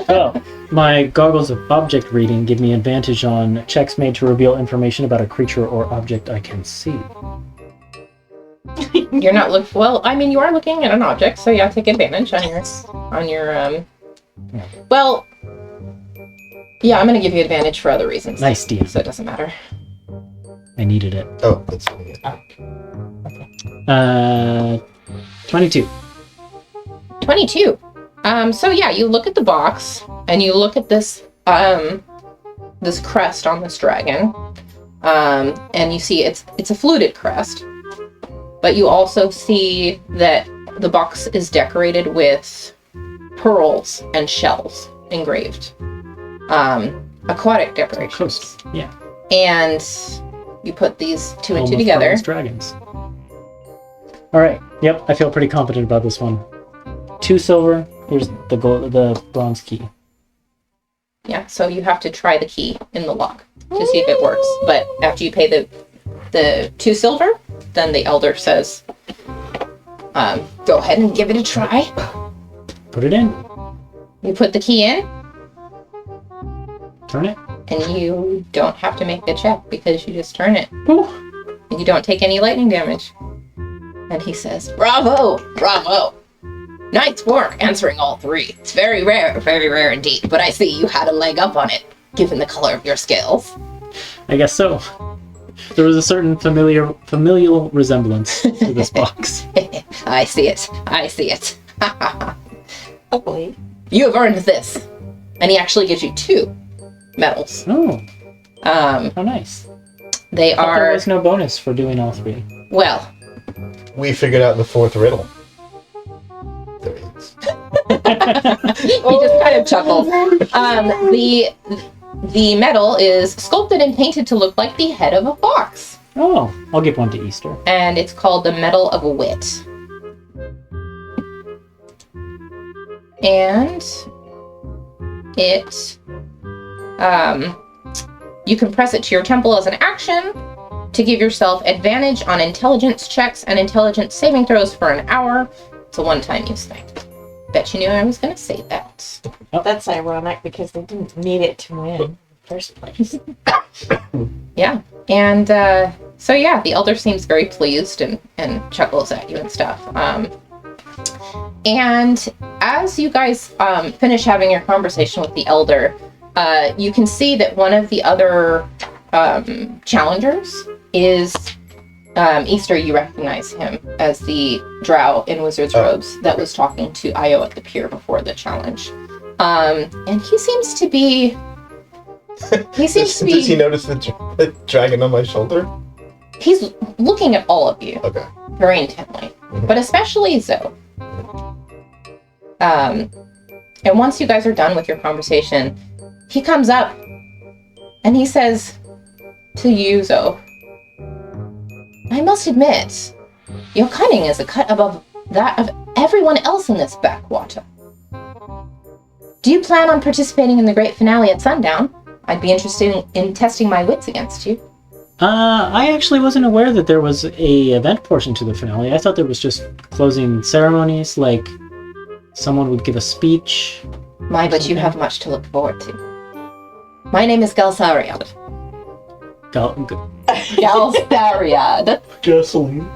Well, my goggles of object reading give me advantage on checks made to reveal information about a creature or object I can see. You're not well. I mean, you are looking at an object, so yeah, take advantage on your Yeah. Well, yeah, I'm gonna give you advantage for other reasons. Nice, DM. So it doesn't matter. I needed it. Oh, that's it. 22. 22. So yeah, you look at the box and you look at this this crest on this dragon, and you see it's a fluted crest, but you also see that the box is decorated with pearls and shells engraved, aquatic decorations. Coast. Yeah. And you put these two and Home two of together. Bronze Dragons. Alright. Yep, I feel pretty confident about this one. 2 silver. Here's the bronze key. Yeah, so you have to try the key in the lock to see if it works. But after you pay the 2 silver, then the elder says, go ahead and give it a try. Put it in. You put the key in, Turn it. and you don't have to make the check because you just turn it. Ooh. And you don't take any lightning damage. And he says, bravo, bravo. Nice work answering all 3. It's very rare indeed, but I see you had a leg up on it, given the color of your scales. I guess so. There was a certain familial resemblance to this box. I see it. I see it. Ugly. You have earned this. And he actually gives you 2 medals. Oh, How nice. They Thought there are, was no bonus for doing all 3. well, We figured out the 4th riddle. There he is. he just kind of chuckles. The medal is sculpted and painted to look like the head of a fox. Oh, I'll give one to Easter. And it's called the Medal of Wit. And it, you can press it to your temple as an action to give yourself advantage on intelligence checks and intelligence saving throws for an hour. It's a one-time use thing. Bet you knew I was going to say that. That's ironic because they didn't need it to win in the first place. Yeah. And So yeah, the elder seems very pleased and chuckles at you and stuff. And as you guys finish having your conversation with the elder, you can see that one of the other challengers is Easter. You recognize him as the drow in wizard's robes that was talking to Io at the pier before the challenge. And he seems to be... Does he notice the dragon on my shoulder? He's looking at all of you. Okay. Very intently. Mhm. But especially Zoe. And once you guys are done with your conversation, he comes up and he says to you, Zoe, I must admit, your cunning is a cut above that of everyone else in this backwater. Do you plan on participating in the great finale at sundown? I'd be interested in testing my wits against you. I actually wasn't aware that there was a event portion to the finale. I thought there was just closing ceremonies, like someone would give a speech. But you have much to look forward to. My name is Galsariad. Galsariad. Gasoline.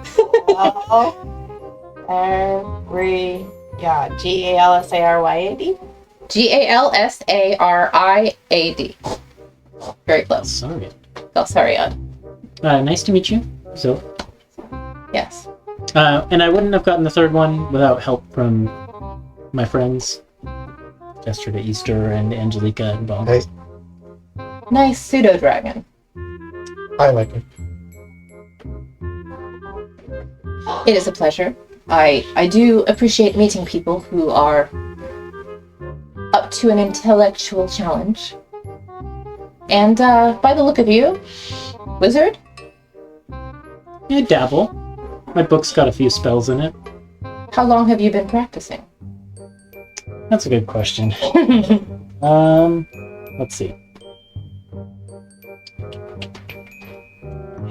Galsariad. Galsariad. Very close. Sorry. Galsariad. Nice to meet you. So, Yes. and I wouldn't have gotten the third one without help from my friends, Gesture to Easter and Angelica and Bob. Hey, Nice pseudo-dragon. I like it. It is a pleasure. I do appreciate meeting people who are up to an intellectual challenge. And by the look of you, wizard? Yeah, dabble. My book's got a few spells in it. How long have you been practicing? That's a good question. Let's see.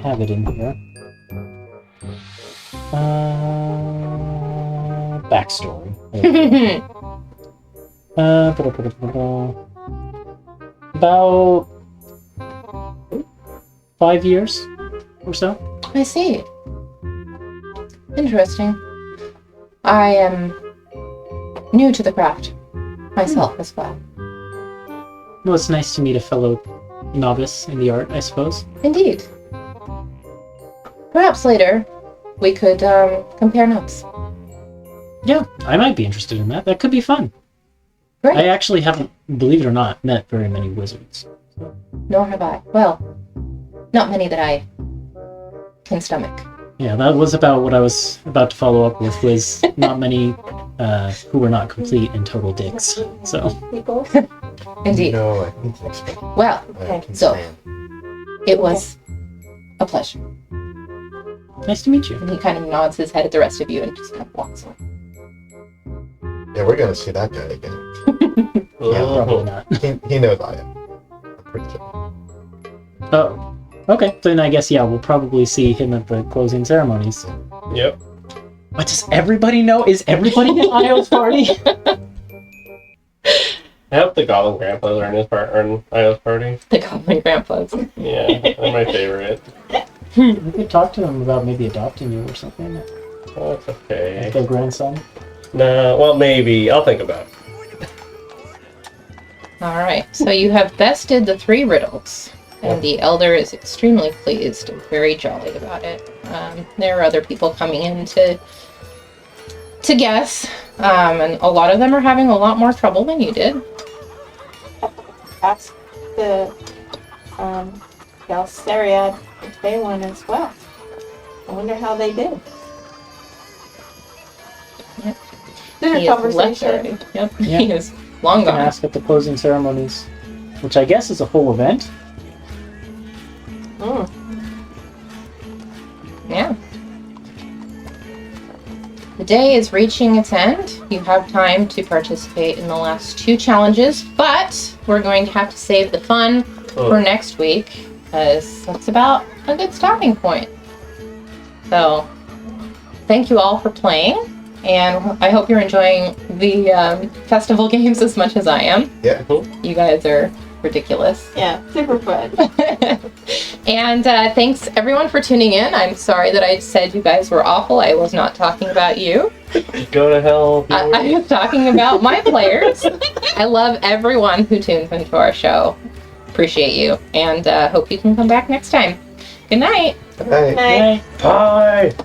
Have it in here. Backstory. About 5 years or so. I see. Interesting. I am new to the craft myself as well. Well, it's nice to meet a fellow novice in the art, I suppose. Indeed. Perhaps later we could compare notes. Yeah, I might be interested in that. That could be fun. Great. I actually haven't, believe it or not, met very many wizards. Nor have I. Well, not many that I can stomach. Yeah, that was about what I was about to follow up with, was not many who were not complete and total dicks. So, People. Indeed. No, I think so. Well, I can so- stand. it was a pleasure. nice to meet you. And he kind of nods his head at the rest of you and just kind of walks away. Yeah, we're gonna see that guy again. Yeah, probably not. He knows I am. I'm pretty sure. Oh, okay. Then I guess, yeah, we'll probably see him at the closing ceremonies. Yep. What, does everybody know? Is everybody in Io's party? I hope the Goblin Grandpas are in Io's party. The Goblin Grandpas. Yeah, they're my favorite. We could talk to them about maybe adopting you or something. Oh, it's okay. Like their grandson. No, well, maybe. I'll think about it. Alright, so you have bested the 3 riddles. And the elder is extremely pleased and very jolly about it. There are other people coming in to guess. And a lot of them are having a lot more trouble than you did. Ask the Galsariad if they won as well. I wonder how they did. Yep. There's He a is left conversation. already. Yep, Yeah. he is long You can gone. ask at the closing ceremonies, which I guess is a whole event. Mm. Yeah. The day is reaching its end. You have time to participate in the last 2 challenges, but we're going to have to save the fun for next week, because that's about a good stopping point. So, thank you all for playing, and I hope you're enjoying the festival games as much as I am. Yeah. You guys are ridiculous. Yeah, super fun. And thanks everyone for tuning in. I'm sorry that I said you guys were awful. I was not talking about you. Go to hell. I was talking about my players. I love everyone who tunes into our show. Appreciate you, and hope you can come back next time. Good night. Hey. Night. Bye.